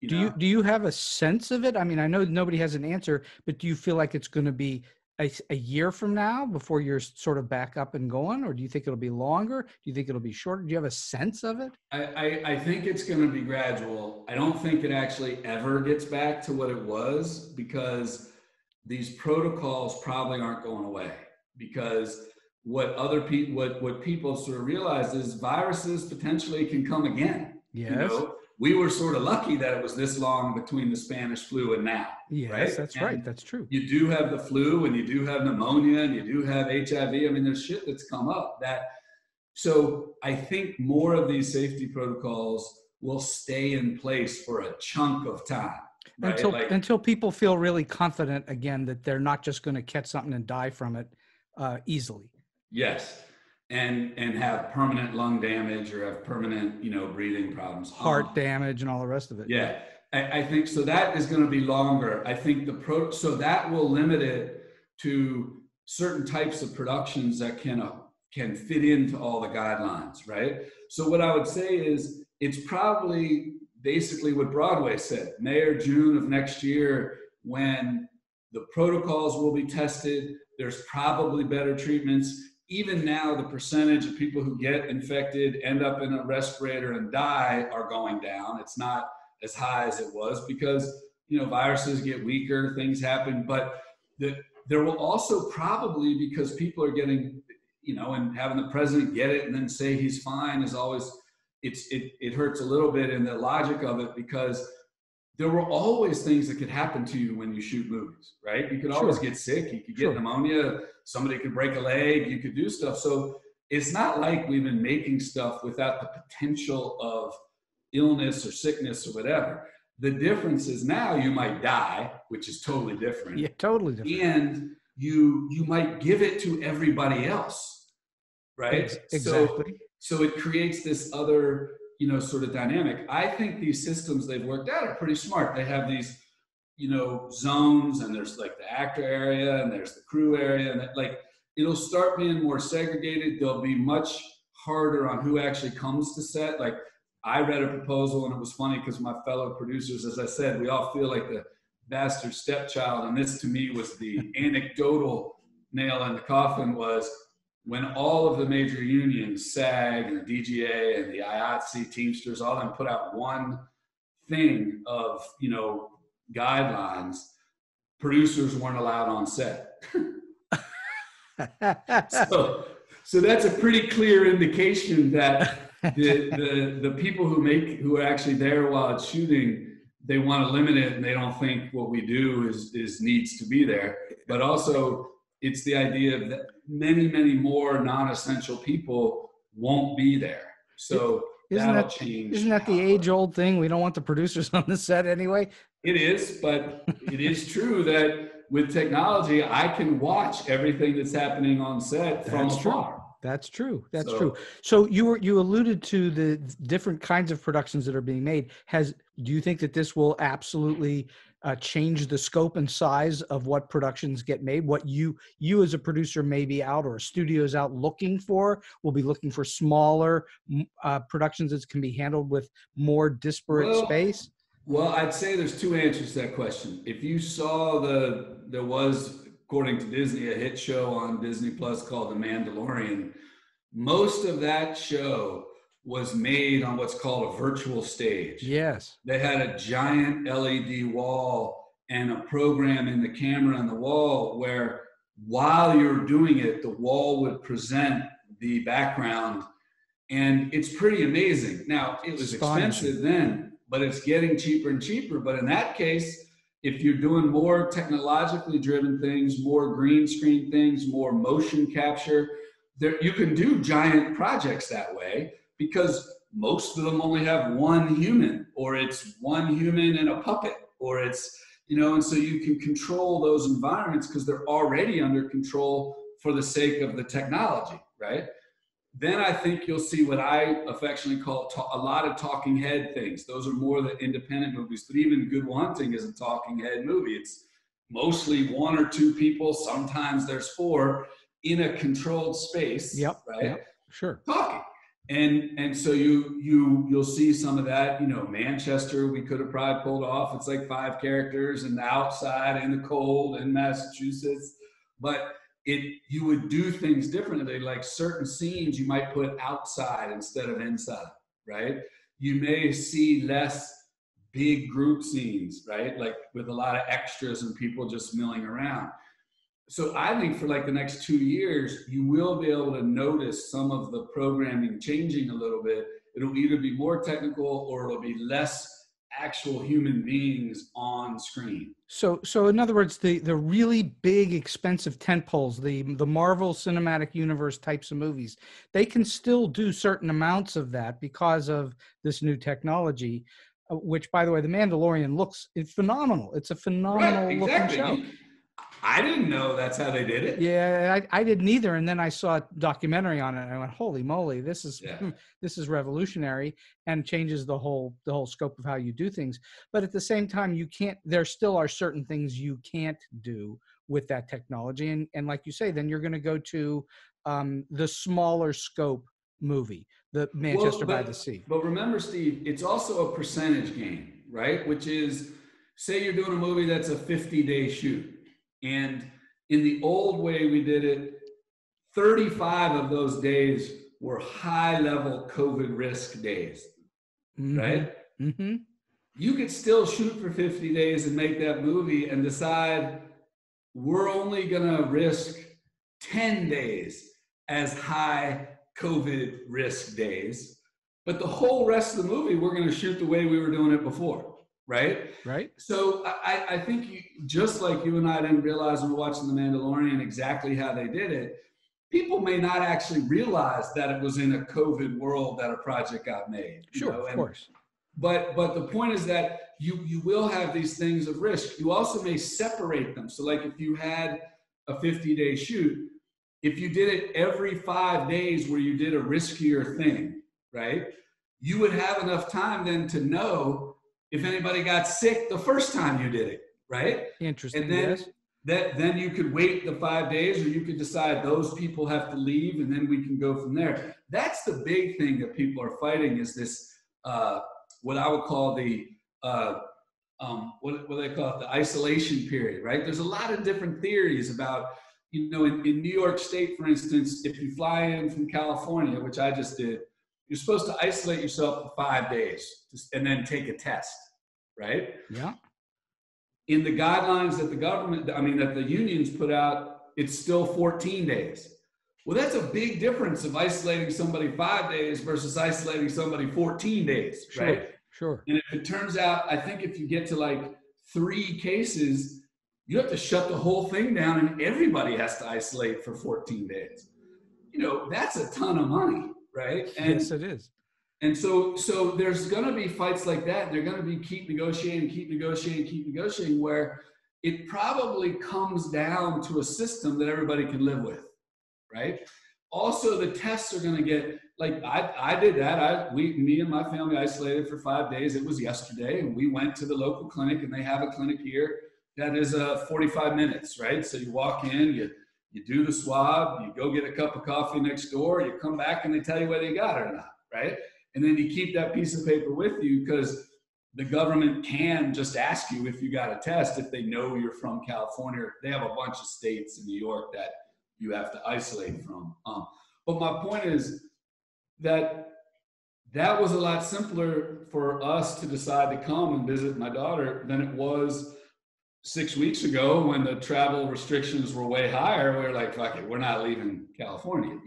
Do you have a sense of it? I mean, I know nobody has an answer, but do you feel like it's going to be a year from now before you're sort of back up and going? Or do you think it'll be longer? Do you think it'll be shorter? Do you have a sense of it? I think it's going to be gradual. I don't think it actually ever gets back to what it was because these protocols probably aren't going away. Because what people sort of realize is viruses potentially can come again. Yes. we were sort of lucky that it was this long between the Spanish flu and now. Yes, right? That's and right. That's true. You do have the flu, and you do have pneumonia, and you do have HIV. I mean, there's shit that's come up so I think more of these safety protocols will stay in place for a chunk of time. Right? Until people feel really confident again that they're not just going to catch something and die from it easily. Yes. And have permanent lung damage or have permanent, breathing problems. Heart damage and all the rest of it. Yeah. I think so that is going to be longer. I think so that will limit it to certain types of productions that can fit into all the guidelines, right? So what I would say is it's probably basically what Broadway said, May or June of next year, when the protocols will be tested, there's probably better treatments. Even now, the percentage of people who get infected, end up in a respirator and die are going down. It's not as high as it was because, viruses get weaker, things happen, but there will also probably, because people are getting, and having the president get it and then say he's fine is always, it hurts a little bit in the logic of it, because there were always things that could happen to you when you shoot movies, right? You could always get sick, you could get pneumonia, somebody could break a leg, you could do stuff. So it's not like we've been making stuff without the potential of illness or sickness or whatever. The difference is now you might die, which is totally different. Yeah, totally different. And you might give it to everybody else, right? Exactly. So it creates this other, sort of dynamic. I think these systems they've worked out are pretty smart. They have these, zones, and there's like the actor area and there's the crew area, and it'll start being more segregated. They'll be much harder on who actually comes to set. Like, I read a proposal, and it was funny because my fellow producers, as I said, we all feel like the bastard stepchild. And this to me was the anecdotal nail in the coffin, was when all of the major unions, SAG and the DGA and the IATSE, Teamsters, all of them put out one thing of, guidelines, producers weren't allowed on set. So that's a pretty clear indication that the people who are actually there while it's shooting, they want to limit it, and they don't think what we do is needs to be there. But also, it's the idea that many, many more non-essential people won't be there. So that'll change. Isn't that the age-old thing? We don't want the producers on the set anyway. It is, but it is true that with technology, I can watch everything that's happening on set from afar. That's true. That's true. So you alluded to the different kinds of productions that are being made. Do you think that this will absolutely change the scope and size of what productions get made? What you as a producer may be out, or a studio is out looking for, will be looking for smaller productions that can be handled with more disparate space? Well, I'd say there's two answers to that question. If you saw there was, according to Disney, a hit show on Disney Plus called The Mandalorian. Most of that show was made on what's called a virtual stage. Yes. They had a giant LED wall and a program in the camera on the wall where, while you're doing it, the wall would present the background. And it's pretty amazing. Now, it was expensive then, but it's getting cheaper and cheaper. But in that case, if you're doing more technologically driven things, more green screen things, more motion capture, you can do giant projects that way, because most of them only have one human, or it's one human and a puppet, or it's, and so you can control those environments because they're already under control for the sake of the technology, right? Then I think you'll see what I affectionately call a lot of talking head things. Those are more the independent movies, but even Good Will Hunting is a talking head movie. It's mostly one or two people, sometimes there's four, in a controlled space, right? Yep, sure. Talking. And so you'll see some of that. Manchester, we could have probably pulled off. It's like 5 characters, and the outside, in the cold, in Massachusetts. But you would do things differently. Like certain scenes you might put outside instead of inside, right? You may see less big group scenes, right? Like with a lot of extras and people just milling around. So I think for like the next 2 years, you will be able to notice some of the programming changing a little bit. It'll either be more technical or it'll be less actual human beings on screen. So in other words, the really big, expensive tentpoles, the Marvel Cinematic Universe types of movies, they can still do certain amounts of that because of this new technology, which, by the way, The Mandalorian it's phenomenal. It's a phenomenal right, exactly. looking show. I didn't know that's how they did it. Yeah, I didn't either. And then I saw a documentary on it and I went, holy moly, this is revolutionary and changes the whole scope of how you do things. But at the same time, there still are certain things you can't do with that technology. And like you say, then you're going to go to the smaller scope movie, the Manchester by the Sea. But remember, Steve, it's also a percentage game, right? Which is, say you're doing a movie that's a 50-day shoot. And in the old way we did it, 35 of those days were high-level COVID risk days, right? Mm-hmm. You could still shoot for 50 days and make that movie and decide we're only going to risk 10 days as high COVID risk days. But the whole rest of the movie, we're going to shoot the way we were doing it before. Right? So I think just like you and I didn't realize when we were watching The Mandalorian exactly how they did it, people may not actually realize that it was in a COVID world that a project got made. Sure, of course. But the point is that you will have these things of risk. You also may separate them. So like if you had a 50-day shoot, if you did it every 5 days where you did a riskier thing, right? You would have enough time then to know if anybody got sick the first time you did it, right? Interesting. And then, yes. then you could wait the 5 days, or you could decide those people have to leave, and then we can go from there. That's the big thing that people are fighting is this, what I would call the, what do they call it? The isolation period, right? There's a lot of different theories about, in New York State, for instance, if you fly in from California, which I just did, you're supposed to isolate yourself for 5 days and then take a test, right? Yeah. In the guidelines that that the unions put out, it's still 14 days. Well, that's a big difference of isolating somebody 5 days versus isolating somebody 14 days, right? Sure. And if it turns out, I think if you get to like 3 cases, you have to shut the whole thing down and everybody has to isolate for 14 days. That's a ton of money. Right? And, yes, it is. And so there's going to be fights like that. They're going to be keep negotiating, where it probably comes down to a system that everybody can live with, right? Also, the tests are going to get, like I did that. Me and my family isolated for 5 days. It was yesterday, and we went to the local clinic, and they have a clinic here that is 45 minutes, right? So you walk in, you do the swab, you go get a cup of coffee next door, you come back and they tell you whether you got it or not, right? And then you keep that piece of paper with you because the government can just ask you if you got a test if they know you're from California. They have a bunch of states in New York that you have to isolate from. But my point is that was a lot simpler for us to decide to come and visit my daughter than it was 6 weeks ago when the travel restrictions were way higher. We were like, fuck it, we're not leaving California,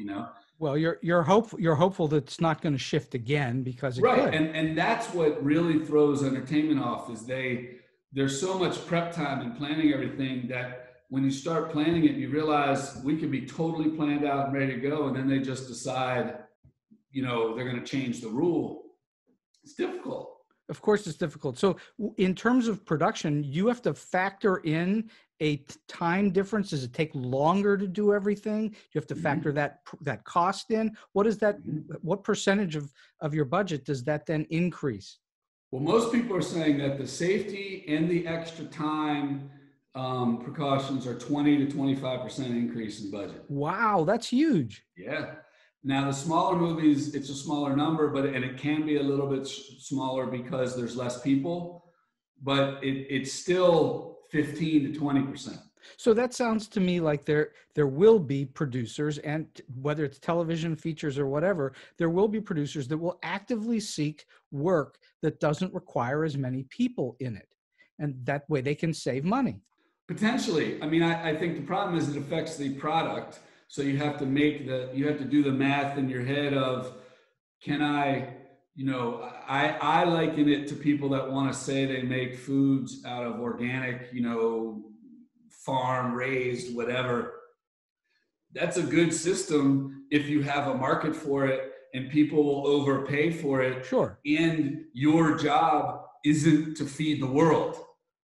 Well, you're hopeful that it's not going to shift again because it could. And that's what really throws entertainment off is there's so much prep time and planning everything that when you start planning it, you realize we could be totally planned out and ready to go, and then they just decide, they're going to change the rule. It's difficult. Of course, it's difficult. So in terms of production, you have to factor in a time difference. Does it take longer to do everything? You have to factor that cost in. What percentage of your budget does that then increase? Well, most people are saying that the safety and the extra time precautions are 20 to 25% increase in budget. Wow, that's huge. Yeah. Now, the smaller movies, it's a smaller number, and it can be a little bit smaller because there's less people, but it's still 15 to 20%. So that sounds to me like there will be producers, and whether it's television features or whatever, there will be producers that will actively seek work that doesn't require as many people in it. And that way they can save money. Potentially. I think the problem is it affects the product. So you have to do the math in your head of, can I I liken it to people that want to say they make foods out of organic, farm raised, whatever. That's a good system if you have a market for it and people will overpay for it. Sure. And your job isn't to feed the world.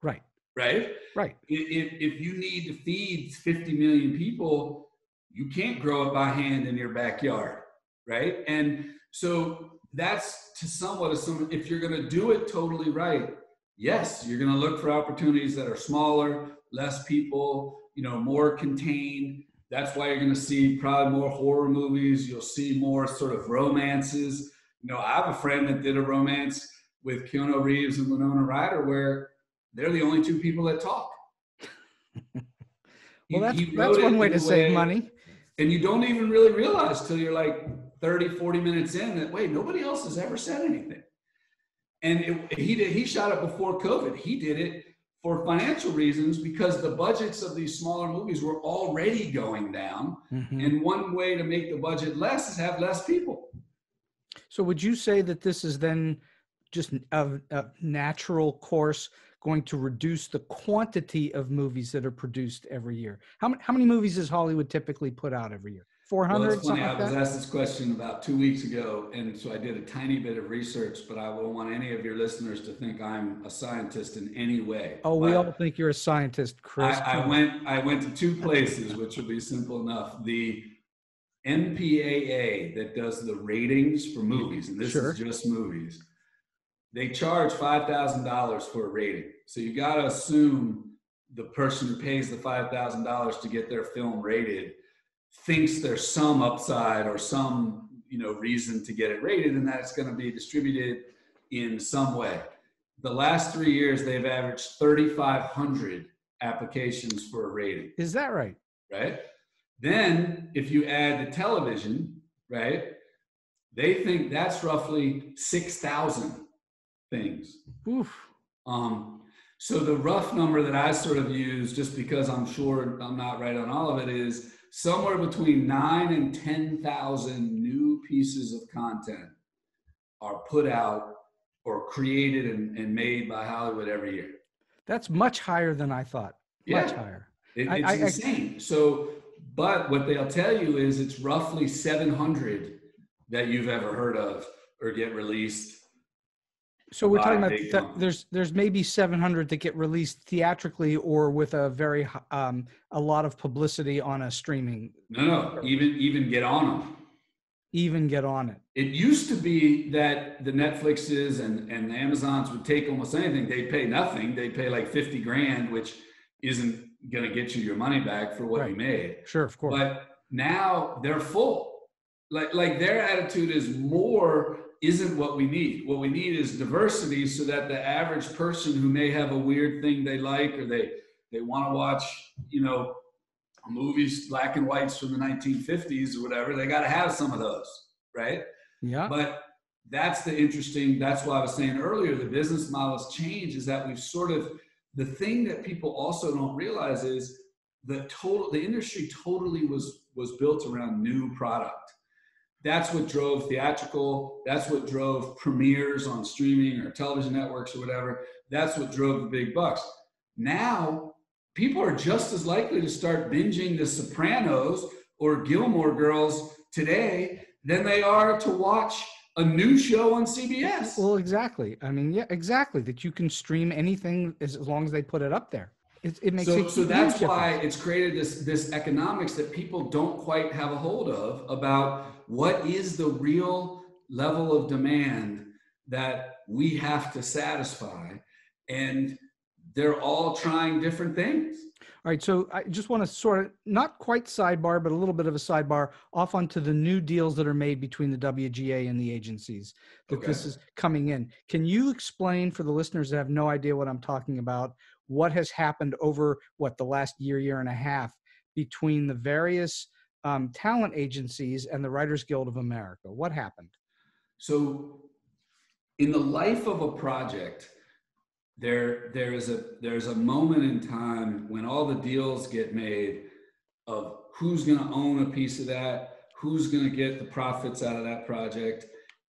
Right. Right? Right. If you need to feed 50 million people, you can't grow it by hand in your backyard. Right? And so that's to somewhat assume if you're going to do it totally right, yes, you're going to look for opportunities that are smaller, less people, more contained. That's why you're going to see probably more horror movies. You'll see more sort of romances. I have a friend that did a romance with Keanu Reeves and Winona Ryder where they're the only two people that talk. Well, that's one way to save money. And you don't even really realize till you're like 30, 40 minutes in that, wait, nobody else has ever said anything. And he shot it before COVID. He did it for financial reasons because the budgets of these smaller movies were already going down. Mm-hmm. And one way to make the budget less is have less people. So would you say that this is then just a natural course going to reduce the quantity of movies that are produced every year? How many movies does Hollywood typically put out every year? 400? Well, it's funny. Something like I was asked this question about 2 weeks ago, and so I did a tiny bit of research, but I don't want any of your listeners to think I'm a scientist in any way. Oh, we all think you're a scientist, Chris. I went to two places, which will be simple enough. The MPAA that does the ratings for movies, and this is just movies, they charge $5,000 for a rating. So you got to assume the person who pays the $5,000 to get their film rated thinks there's some upside or some reason to get it rated, and that it's going to be distributed in some way. The last 3 years, they've averaged 3,500 applications for a rating. Is that right? Right. Then if you add the television, right, they think that's roughly 6,000 things. Oof. So the rough number that I sort of use, just because I'm sure I'm not right on all of it, is somewhere between 9,000 and 10,000 new pieces of content are put out or created and made by Hollywood every year. That's much higher than I thought. Yeah. Much higher. It's insane. So, but what they'll tell you is it's roughly 700 that you've ever heard of or get released. So we're talking about there's maybe 700 that get released theatrically or with a very a lot of publicity on a streaming. No, even get on them. Even get on it. It used to be that the Netflixes and the Amazons would take almost anything. They pay nothing. They pay like 50 grand, which isn't going to get you your money back for what you made. Sure, of course. But now they're full. Like their attitude is more isn't what we need. What we need is diversity so that the average person who may have a weird thing they like or they want to watch, movies, black and whites from the 1950s or whatever, they got to have some of those, right? Yeah. But that's why I was saying earlier, the business model has changed, is that we've sort of, the thing that people also don't realize is the industry totally was built around new product. That's what drove theatrical. That's what drove premieres on streaming or television networks or whatever. That's what drove the big bucks. Now, people are just as likely to start binging The Sopranos or Gilmore Girls today than they are to watch a new show on CBS. Well, exactly. I mean, yeah, exactly. That you can stream anything as long as they put it up there. It makes so that's why it's created this economics that people don't quite have a hold of about what is the real level of demand that we have to satisfy, and they're all trying different things. All right, so I just want to sort of, not quite sidebar, but a little bit of a sidebar off onto the new deals that are made between the WGA and the agencies that this is coming in. Can you explain for the listeners that have no idea what I'm talking about, what has happened over the last year and a half between the various talent agencies and the Writers Guild of America? What happened? So in the life of a project, there's a moment in time when all the deals get made of who's going to own a piece of that, who's going to get the profits out of that project.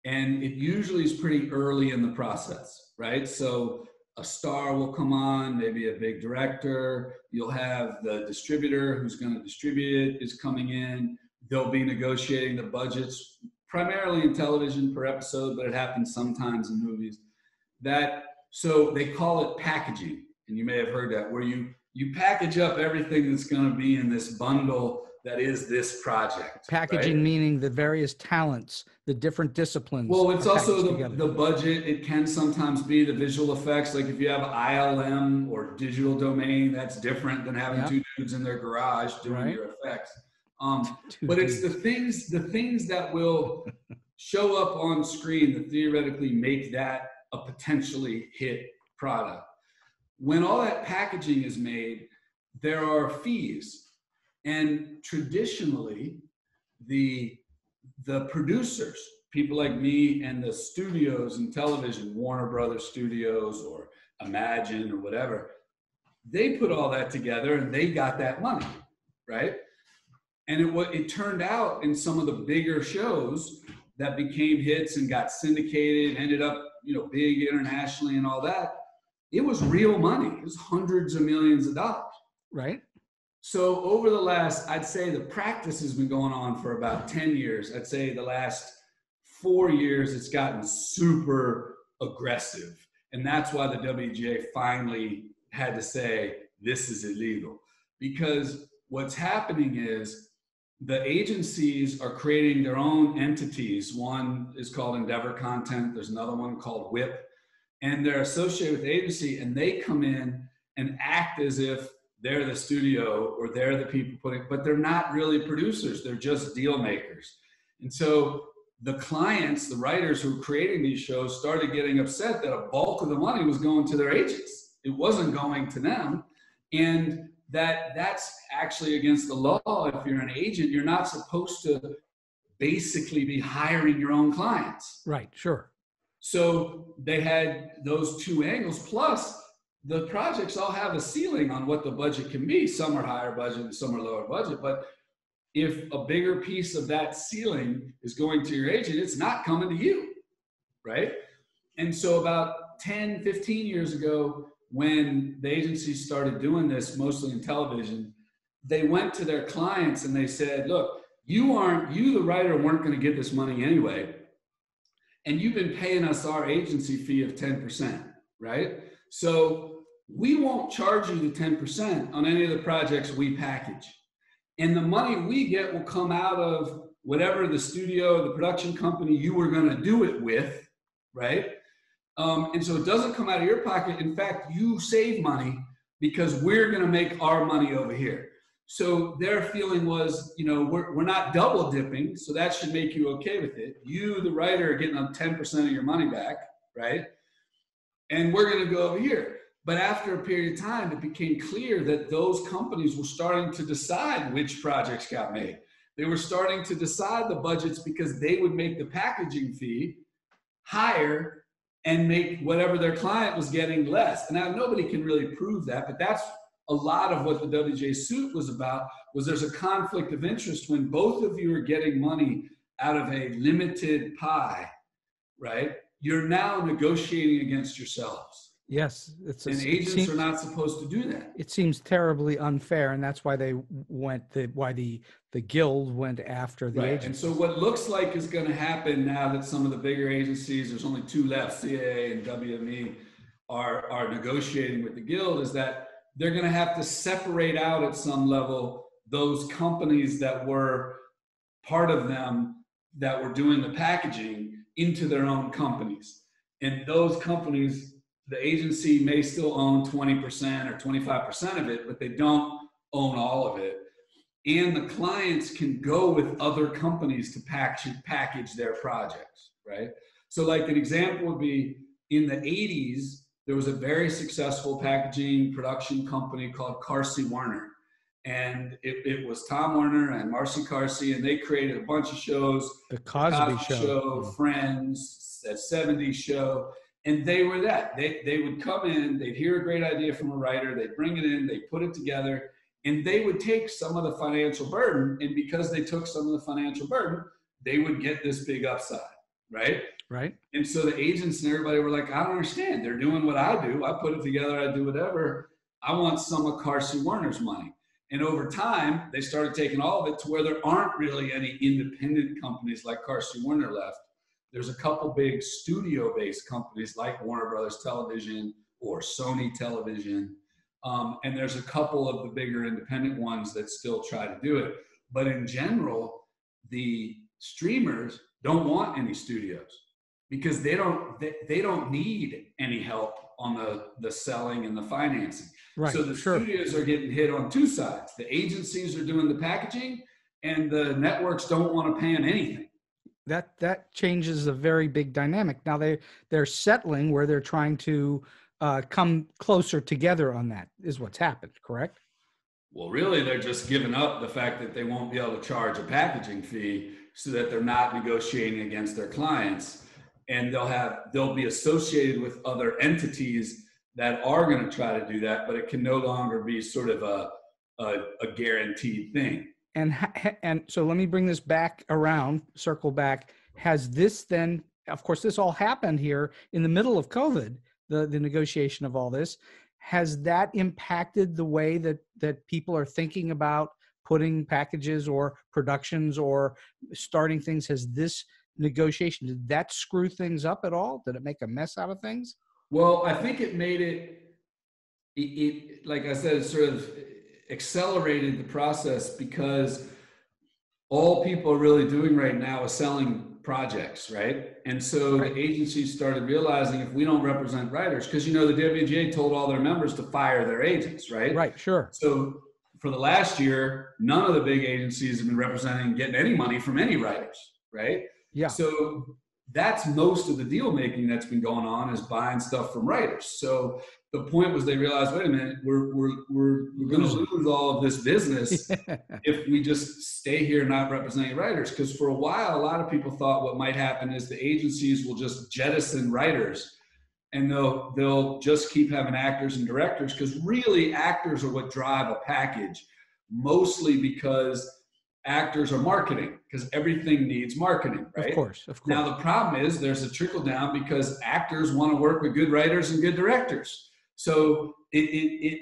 And it usually is pretty early in the process, right? So a star will come on, maybe a big director. You'll have the distributor who's going to distribute it is coming in. They'll be negotiating the budgets, primarily in television per episode, but it happens sometimes in movies. So they call it packaging, and you may have heard that, where you package up everything that's going to be in this bundle that is this project. Packaging, right? meaning the various talents, the different disciplines. Well, it's also the budget. It can sometimes be the visual effects. Like if you have ILM or digital domain, that's different than having two dudes in their garage doing your effects. But it's the things that will show up on screen that theoretically make that a potentially hit product. When all that packaging is made, there are fees. And traditionally, the producers, people like me, and the studios in television, Warner Brothers Studios or Imagine or whatever, they put all that together and they got that money, right? And it turned out in some of the bigger shows that became hits and got syndicated, ended up, big internationally and all that, it was real money. It was hundreds of millions of dollars. Right. So over the last, I'd say the practice has been going on for about 10 years. I'd say the last 4 years, it's gotten super aggressive. And that's why the WGA finally had to say, this is illegal. Because what's happening is the agencies are creating their own entities. One is called Endeavor Content. There's another one called WHIP. And they're associated with the agency, and they come in and act as if they're the studio or they're the people but they're not really producers. They're just deal makers. And so the clients, the writers who were creating these shows started getting upset that a bulk of the money was going to their agents. It wasn't going to them. And that's actually against the law. If you're an agent, you're not supposed to basically be hiring your own clients. Right, sure. So they had those two angles, plus the projects all have a ceiling on what the budget can be. Some are higher budget and some are lower budget. But if a bigger piece of that ceiling is going to your agent, it's not coming to you, right? And so about 10, 15 years ago, when the agencies started doing this, mostly in television, they went to their clients and they said, look, you, the writer, weren't going to get this money anyway. And you've been paying us our agency fee of 10%, right? So we won't charge you the 10% on any of the projects we package. And the money we get will come out of whatever the studio, the production company you were going to do it with, right? And so it doesn't come out of your pocket. In fact, you save money because we're going to make our money over here. So their feeling was, we're not double dipping, so that should make you okay with it. You, the writer, are getting 10% of your money back, right? And we're going to go over here. But after a period of time, it became clear that those companies were starting to decide which projects got made. They were starting to decide the budgets because they would make the packaging fee higher and make whatever their client was getting less. And now nobody can really prove that, but that's a lot of what the WGA suit was about, was there's a conflict of interest when both of you are getting money out of a limited pie, right? You're now negotiating against yourselves. Yes. And agents are not supposed to do that. It seems terribly unfair, and that's why the guild went after the agents. And so what looks like is going to happen now that some of the bigger agencies, there's only two left, CAA and WME, are negotiating with the guild, is that they're going to have to separate out at some level those companies that were part of them that were doing the packaging into their own companies. And those companies, the agency may still own 20% or 25% of it, but they don't own all of it. And the clients can go with other companies to package their projects, right? So like an example would be in the 80s, there was a very successful packaging production company called Carsey Werner. And it was Tom Werner and Marcy Carsey, and they created a bunch of shows. The Cosby Show. Friends, that 70s show. And they were that. They would come in, they'd hear a great idea from a writer, they'd bring it in, they'd put it together, and they would take some of the financial burden. And because they took some of the financial burden, they would get this big upside, right? Right. And so the agents and everybody were like, I don't understand. They're doing what I do. I put it together. I do whatever. I want some of Carsey Werner's money. And over time, they started taking all of it to where there aren't really any independent companies like Carsey Werner left. There's a couple big studio-based companies like Warner Brothers Television or Sony Television. And there's a couple of the bigger independent ones that still try to do it. But in general, the streamers don't want any studios because they don't need any help on the selling and the financing. Right. So the studios are getting hit on two sides. The agencies are doing the packaging and the networks don't want to pay them anything. That changes a very big dynamic. Now they're settling where they're trying to come closer together on that is what's happened, correct? Well, really, they're just giving up the fact that they won't be able to charge a packaging fee so that they're not negotiating against their clients. And they'll be associated with other entities that are going to try to do that, but it can no longer be sort of a guaranteed thing. And so let me bring this back around, circle back. Has this then, of course, this all happened here in the middle of COVID, the negotiation of all this. Has that impacted the way that people are thinking about putting packages or productions or starting things? Has this negotiation, did that screw things up at all? Did it make a mess out of things? Well, I think it made it like I said, it sort of accelerated the process because all people are really doing right now is selling projects, right? And so the agencies started realizing if we don't represent writers, because the WGA told all their members to fire their agents, right? Right, sure. So for the last year, none of the big agencies have been getting any money from any writers, right? Yeah. So that's most of the deal making that's been going on is buying stuff from writers. So the point was they realized, wait a minute, we're going to lose all of this business if we just stay here not representing writers. Because for a while, a lot of people thought what might happen is the agencies will just jettison writers and they'll just keep having actors and directors, because really actors are what drive a package, mostly because actors are marketing, because everything needs marketing, right? Of course. Now, the problem is there's a trickle down because actors want to work with good writers and good directors. So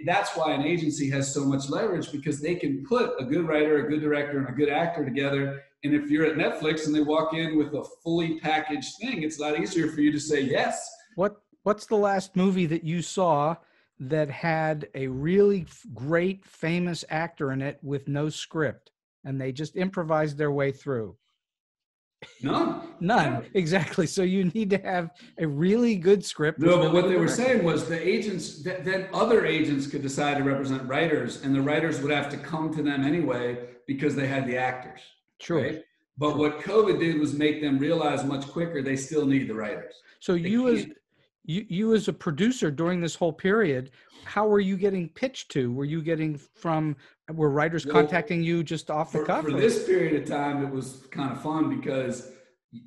that's why an agency has so much leverage, because they can put a good writer, a good director, and a good actor together. And if you're at Netflix and they walk in with a fully packaged thing, it's a lot easier for you to say yes. What's the last movie that you saw that had a really great, famous actor in it with no script, and they just improvised their way through? None. Exactly. So you need to have a really good script. No, but what they were saying was the agents, then other agents could decide to represent writers, and the writers would have to come to them anyway because they had the actors. True. Right? But what COVID did was make them realize much quicker they still need the writers. So you as a producer during this whole period, how were you getting pitched to? Were writers contacting you just off the cuff? For this period of time, it was kind of fun because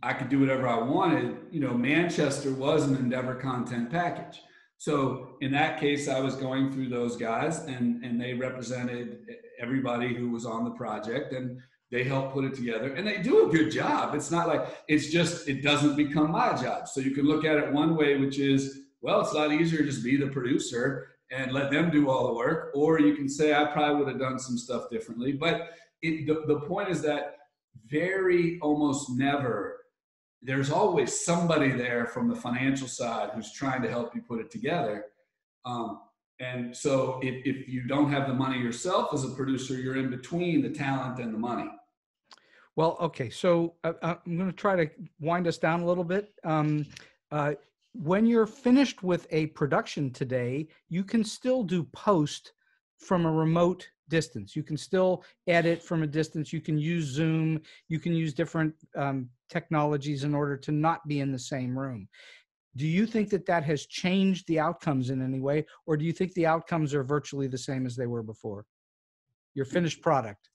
I could do whatever I wanted. Manchester was an Endeavor content package. So in that case, I was going through those guys and they represented everybody who was on the project, and they help put it together, and they do a good job. It's not like, it doesn't become my job. So you can look at it one way, which is, well, it's a lot easier to just be the producer and let them do all the work. Or you can say, I probably would have done some stuff differently. But the point is that almost never, there's always somebody there from the financial side who's trying to help you put it together. And so if you don't have the money yourself as a producer, you're in between the talent and the money. Well, okay. So I'm going to try to wind us down a little bit. When you're finished with a production today, you can still do post from a remote distance. You can still edit from a distance. You can use Zoom. You can use different technologies in order to not be in the same room. Do you think that has changed the outcomes in any way, or do you think the outcomes are virtually the same as they were before? Your finished product.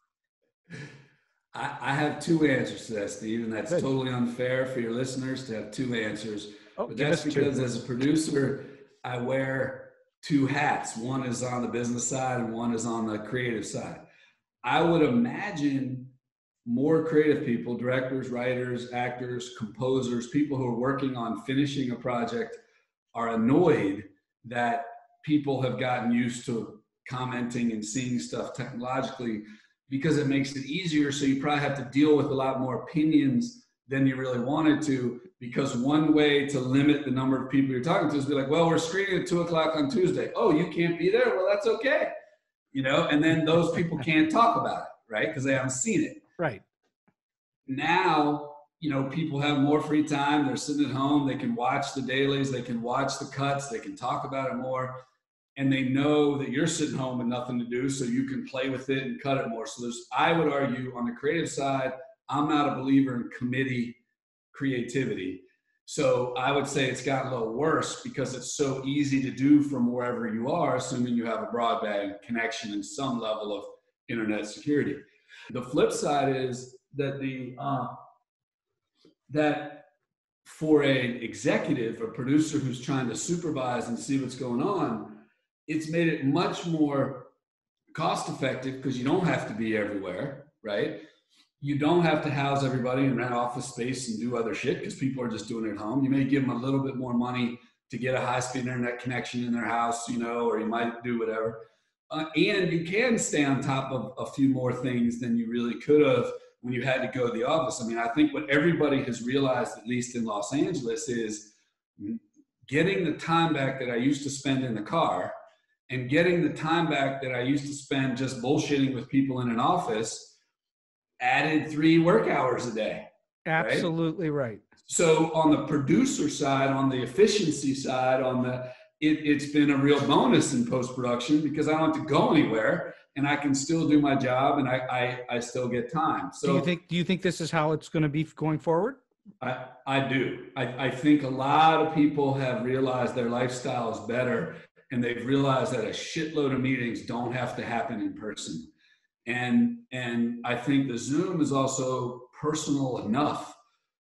I have two answers to that, Steve, and that's totally unfair for your listeners to have two answers. But that's because as a producer, I wear two hats. One is on the business side and one is on the creative side. I would imagine more creative people, directors, writers, actors, composers, people who are working on finishing a project are annoyed that people have gotten used to commenting and seeing stuff technologically because it makes it easier. So you probably have to deal with a lot more opinions than you really wanted to, because one way to limit the number of people you're talking to is be like, well, we're screening at 2:00 on Tuesday. Oh, you can't be there? Well, that's okay. You know, and then those people can't talk about it, right? Because they haven't seen it. Right. Now, you know, people have more free time. They're sitting at home. They can watch the dailies. They can watch the cuts. They can talk about it more. And they know that you're sitting home with nothing to do, so you can play with it and cut it more. So I would argue on the creative side, I'm not a believer in committee creativity. So I would say it's gotten a little worse because it's so easy to do from wherever you are, assuming you have a broadband connection and some level of internet security. The flip side is that that for an executive or producer who's trying to supervise and see what's going on, it's made it much more cost effective because you don't have to be everywhere, right? You don't have to house everybody and rent office space and do other shit because people are just doing it at home. You may give them a little bit more money to get a high-speed internet connection in their house, you know, or you might do whatever. And you can stay on top of a few more things than you really could have when you had to go to the office. I mean, I think what everybody has realized, at least in Los Angeles, is getting the time back that I used to spend in the car and getting the time back that I used to spend just bullshitting with people in an office added 3 work hours a day. Absolutely right. So on the producer side, on the efficiency side, it's been a real bonus in post-production because I don't have to go anywhere and I can still do my job and I still get time. So do you think this is how it's going to be going forward? I do. I think a lot of people have realized their lifestyle is better and they've realized that a shitload of meetings don't have to happen in person. And I think the Zoom is also personal enough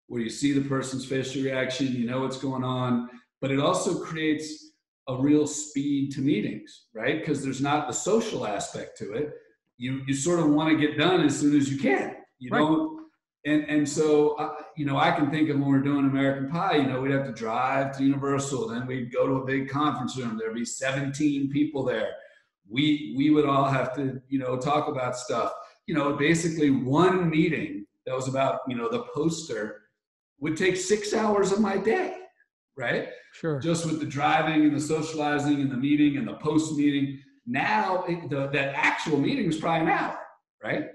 where you see the person's facial reaction, you know what's going on, but it also creates a real speed to meetings, right? Because there's not the social aspect to it. You sort of want to get done as soon as you can. You right. don't, and so, you know, I can think of when we're doing American Pie, you know, we'd have to drive to Universal, then we'd go to a big conference room, there'd be 17 people there. We would all have to, you know, talk about stuff. You know, basically one meeting that was about, you know, the poster would take 6 hours of my day, right? Sure. Just with the driving and the socializing and the meeting and the post meeting. Now that actual meeting was probably an hour, right?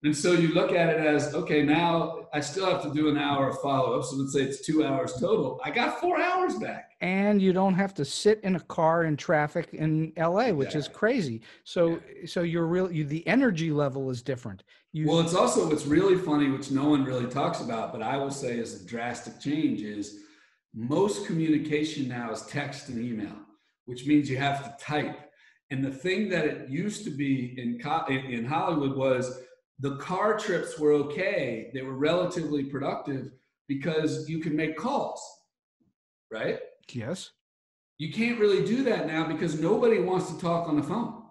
And so you look at it as, okay, now I still have to do an hour of follow-up. So let's say it's 2 hours total. I got 4 hours back. And you don't have to sit in a car in traffic in LA, which is crazy. So, so the energy level is different. Well, it's also, what's really funny, which no one really talks about, but I will say is a drastic change, is most communication now is text and email, which means you have to type. And the thing that it used to be in Hollywood was, the car trips were okay. They were relatively productive because you can make calls, right? Yes. You can't really do that now because nobody wants to talk on the phone.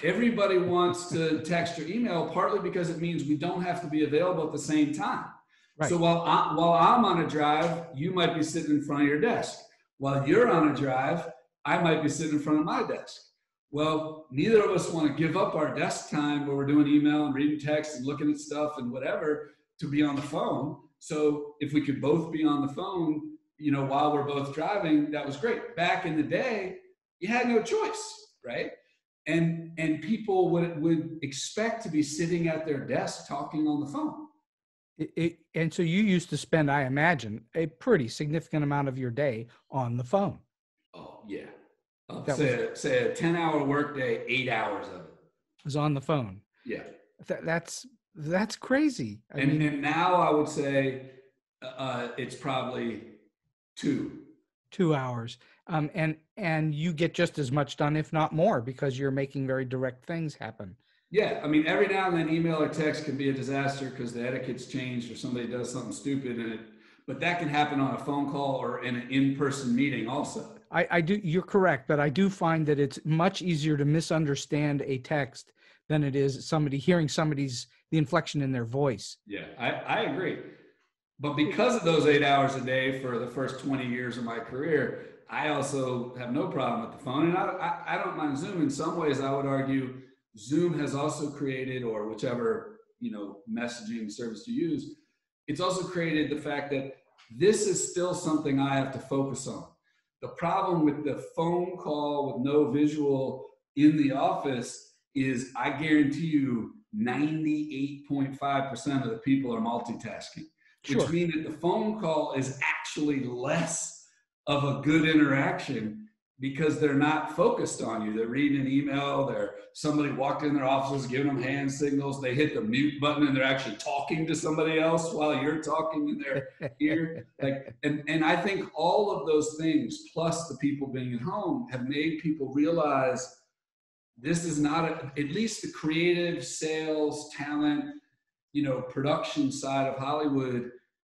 Everybody wants to text or email, partly because it means we don't have to be available at the same time. Right. So while I'm on a drive, you might be sitting in front of your desk. While you're on a drive, I might be sitting in front of my desk. Well, neither of us want to give up our desk time where we're doing email and reading text and looking at stuff and whatever to be on the phone. So if we could both be on the phone, you know, while we're both driving, that was great. Back in the day, you had no choice, right? And people would expect to be sitting at their desk talking on the phone. And so you used to spend, I imagine, a pretty significant amount of your day on the phone. Oh, yeah. Say a 10-hour workday, 8 hours of it was on the phone. Yeah. That's crazy. And now I would say it's probably 2 hours. And you get just as much done, if not more, because you're making very direct things happen. Yeah. I mean, every now and then email or text can be a disaster because the etiquette's changed or somebody does something stupid but that can happen on a phone call or in an in-person meeting also. I do. You're correct, but I do find that it's much easier to misunderstand a text than it is hearing the inflection in their voice. Yeah, I agree. But because of those 8 hours a day for the first 20 years of my career, I also have no problem with the phone. And I don't mind Zoom. In some ways, I would argue Zoom has also created, or whichever, messaging service you use, it's also created the fact that this is still something I have to focus on. The problem with the phone call with no visual in the office is, I guarantee you 98.5% of the people are multitasking, which means that the phone call is actually less of a good interaction because they're not focused on you. They're reading an email, somebody walked in their offices, giving them hand signals, they hit the mute button and they're actually talking to somebody else while you're talking in their ear. And I think all of those things, plus the people being at home, have made people realize this is not, at least the creative, sales, talent, production side of Hollywood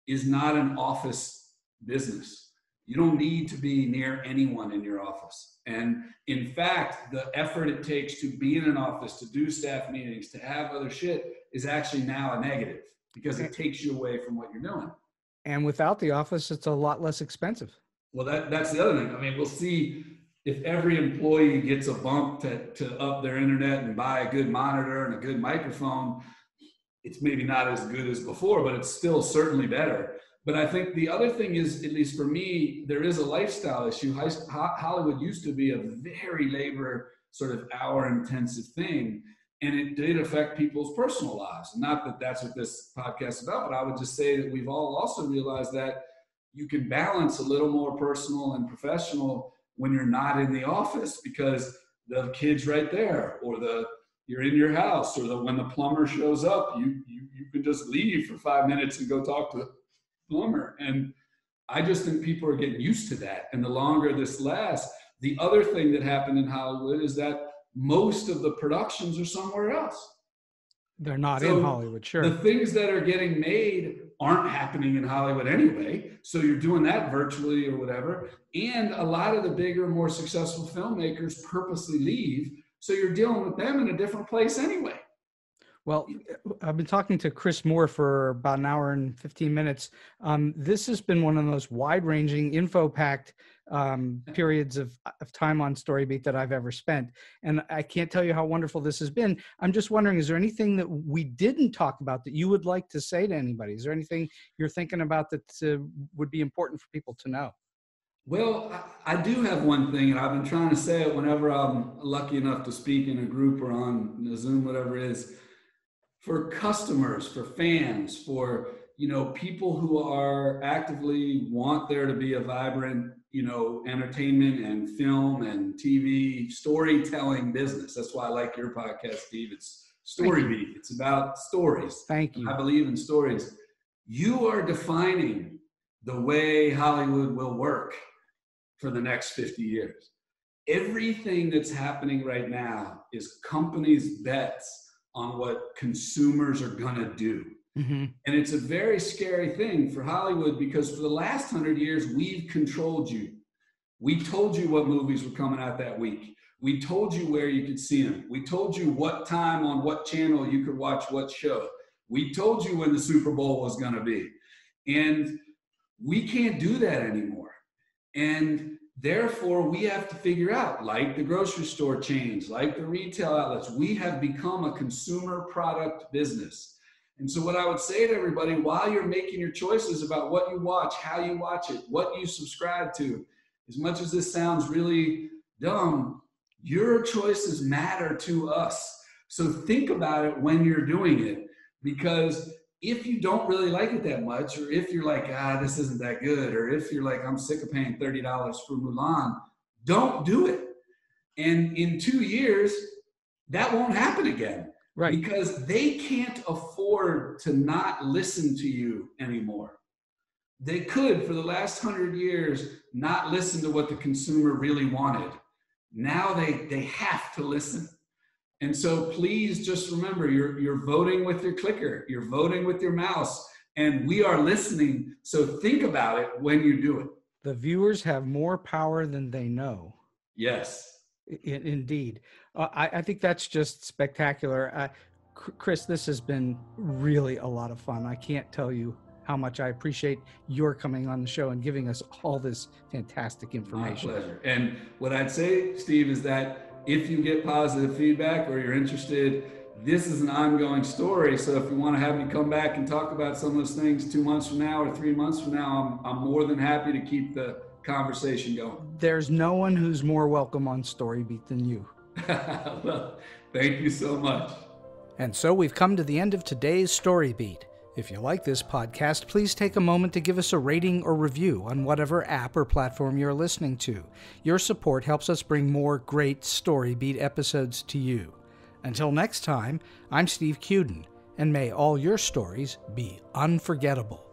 is not an office business. You don't need to be near anyone in your office. And in fact, the effort it takes to be in an office, to do staff meetings, to have other shit is actually now a negative because it takes you away from what you're doing. And without the office, it's a lot less expensive. Well, that's the other thing. I mean, we'll see if every employee gets a bump to up their internet and buy a good monitor and a good microphone. It's maybe not as good as before, but it's still certainly better. But I think the other thing is, at least for me, there is a lifestyle issue. Hollywood used to be a very labor sort of hour intensive thing, and it did affect people's personal lives. Not that that's what this podcast is about, but I would just say that we've all also realized that you can balance a little more personal and professional when you're not in the office, because the kid's right there, or you're in your house, or when the plumber shows up, you can just leave for 5 minutes and go talk to the plumber. And I just think people are getting used to that. And the longer this lasts, the other thing that happened in Hollywood is that most of the productions are somewhere else. They're not in Hollywood, sure. The things that are getting made aren't happening in Hollywood anyway. So you're doing that virtually or whatever. And a lot of the bigger, more successful filmmakers purposely leave. So you're dealing with them in a different place anyway. Well, I've been talking to Chris Moore for about an hour and 15 minutes. This has been one of the most wide-ranging, info-packed periods of time on StoryBeat that I've ever spent. And I can't tell you how wonderful this has been. I'm just wondering, is there anything that we didn't talk about that you would like to say to anybody? Is there anything you're thinking about that would be important for people to know? Well, I do have one thing, and I've been trying to say it whenever I'm lucky enough to speak in a group or on Zoom, whatever it is. For customers, for fans, for people who are actively want there to be a vibrant, entertainment and film and TV storytelling business. That's why I like your podcast, Steve. It's StoryBeat. It's about stories. Thank you. I believe in stories. You are defining the way Hollywood will work for the next 50 years. Everything that's happening right now is companies' bets on what consumers are gonna do. Mm-hmm. And it's a very scary thing for Hollywood, because for the last 100 years, we've controlled you. We told you what movies were coming out that week. We told you where you could see them. We told you what time on what channel you could watch what show. We told you when the Super Bowl was gonna be. And we can't do that anymore. And therefore, we have to figure out, like the grocery store chains, like the retail outlets, we have become a consumer product business. And so what I would say to everybody, while you're making your choices about what you watch, how you watch it, what you subscribe to, as much as this sounds really dumb, your choices matter to us. So think about it when you're doing it, because if you don't really like it that much, or if you're like, this isn't that good, or if you're like, I'm sick of paying $30 for Mulan, don't do it. And in 2 years, that won't happen again. Right. Because they can't afford to not listen to you anymore. They could, for the last 100 years, not listen to what the consumer really wanted. Now they have to listen. And so please just remember, you're voting with your clicker, you're voting with your mouse, and we are listening. So think about it when you do it. The viewers have more power than they know. Yes. Indeed. I think that's just spectacular. Chris, this has been really a lot of fun. I can't tell you how much I appreciate your coming on the show and giving us all this fantastic information. My pleasure. And what I'd say, Steve, is that if you get positive feedback or you're interested, this is an ongoing story. So if you want to have me come back and talk about some of those things 2 months from now or 3 months from now, I'm more than happy to keep the conversation going. There's no one who's more welcome on StoryBeat than you. Well, thank you so much. And so we've come to the end of today's StoryBeat. If you like this podcast, please take a moment to give us a rating or review on whatever app or platform you're listening to. Your support helps us bring more great StoryBeat episodes to you. Until next time, I'm Steve Cuden, and may all your stories be unforgettable.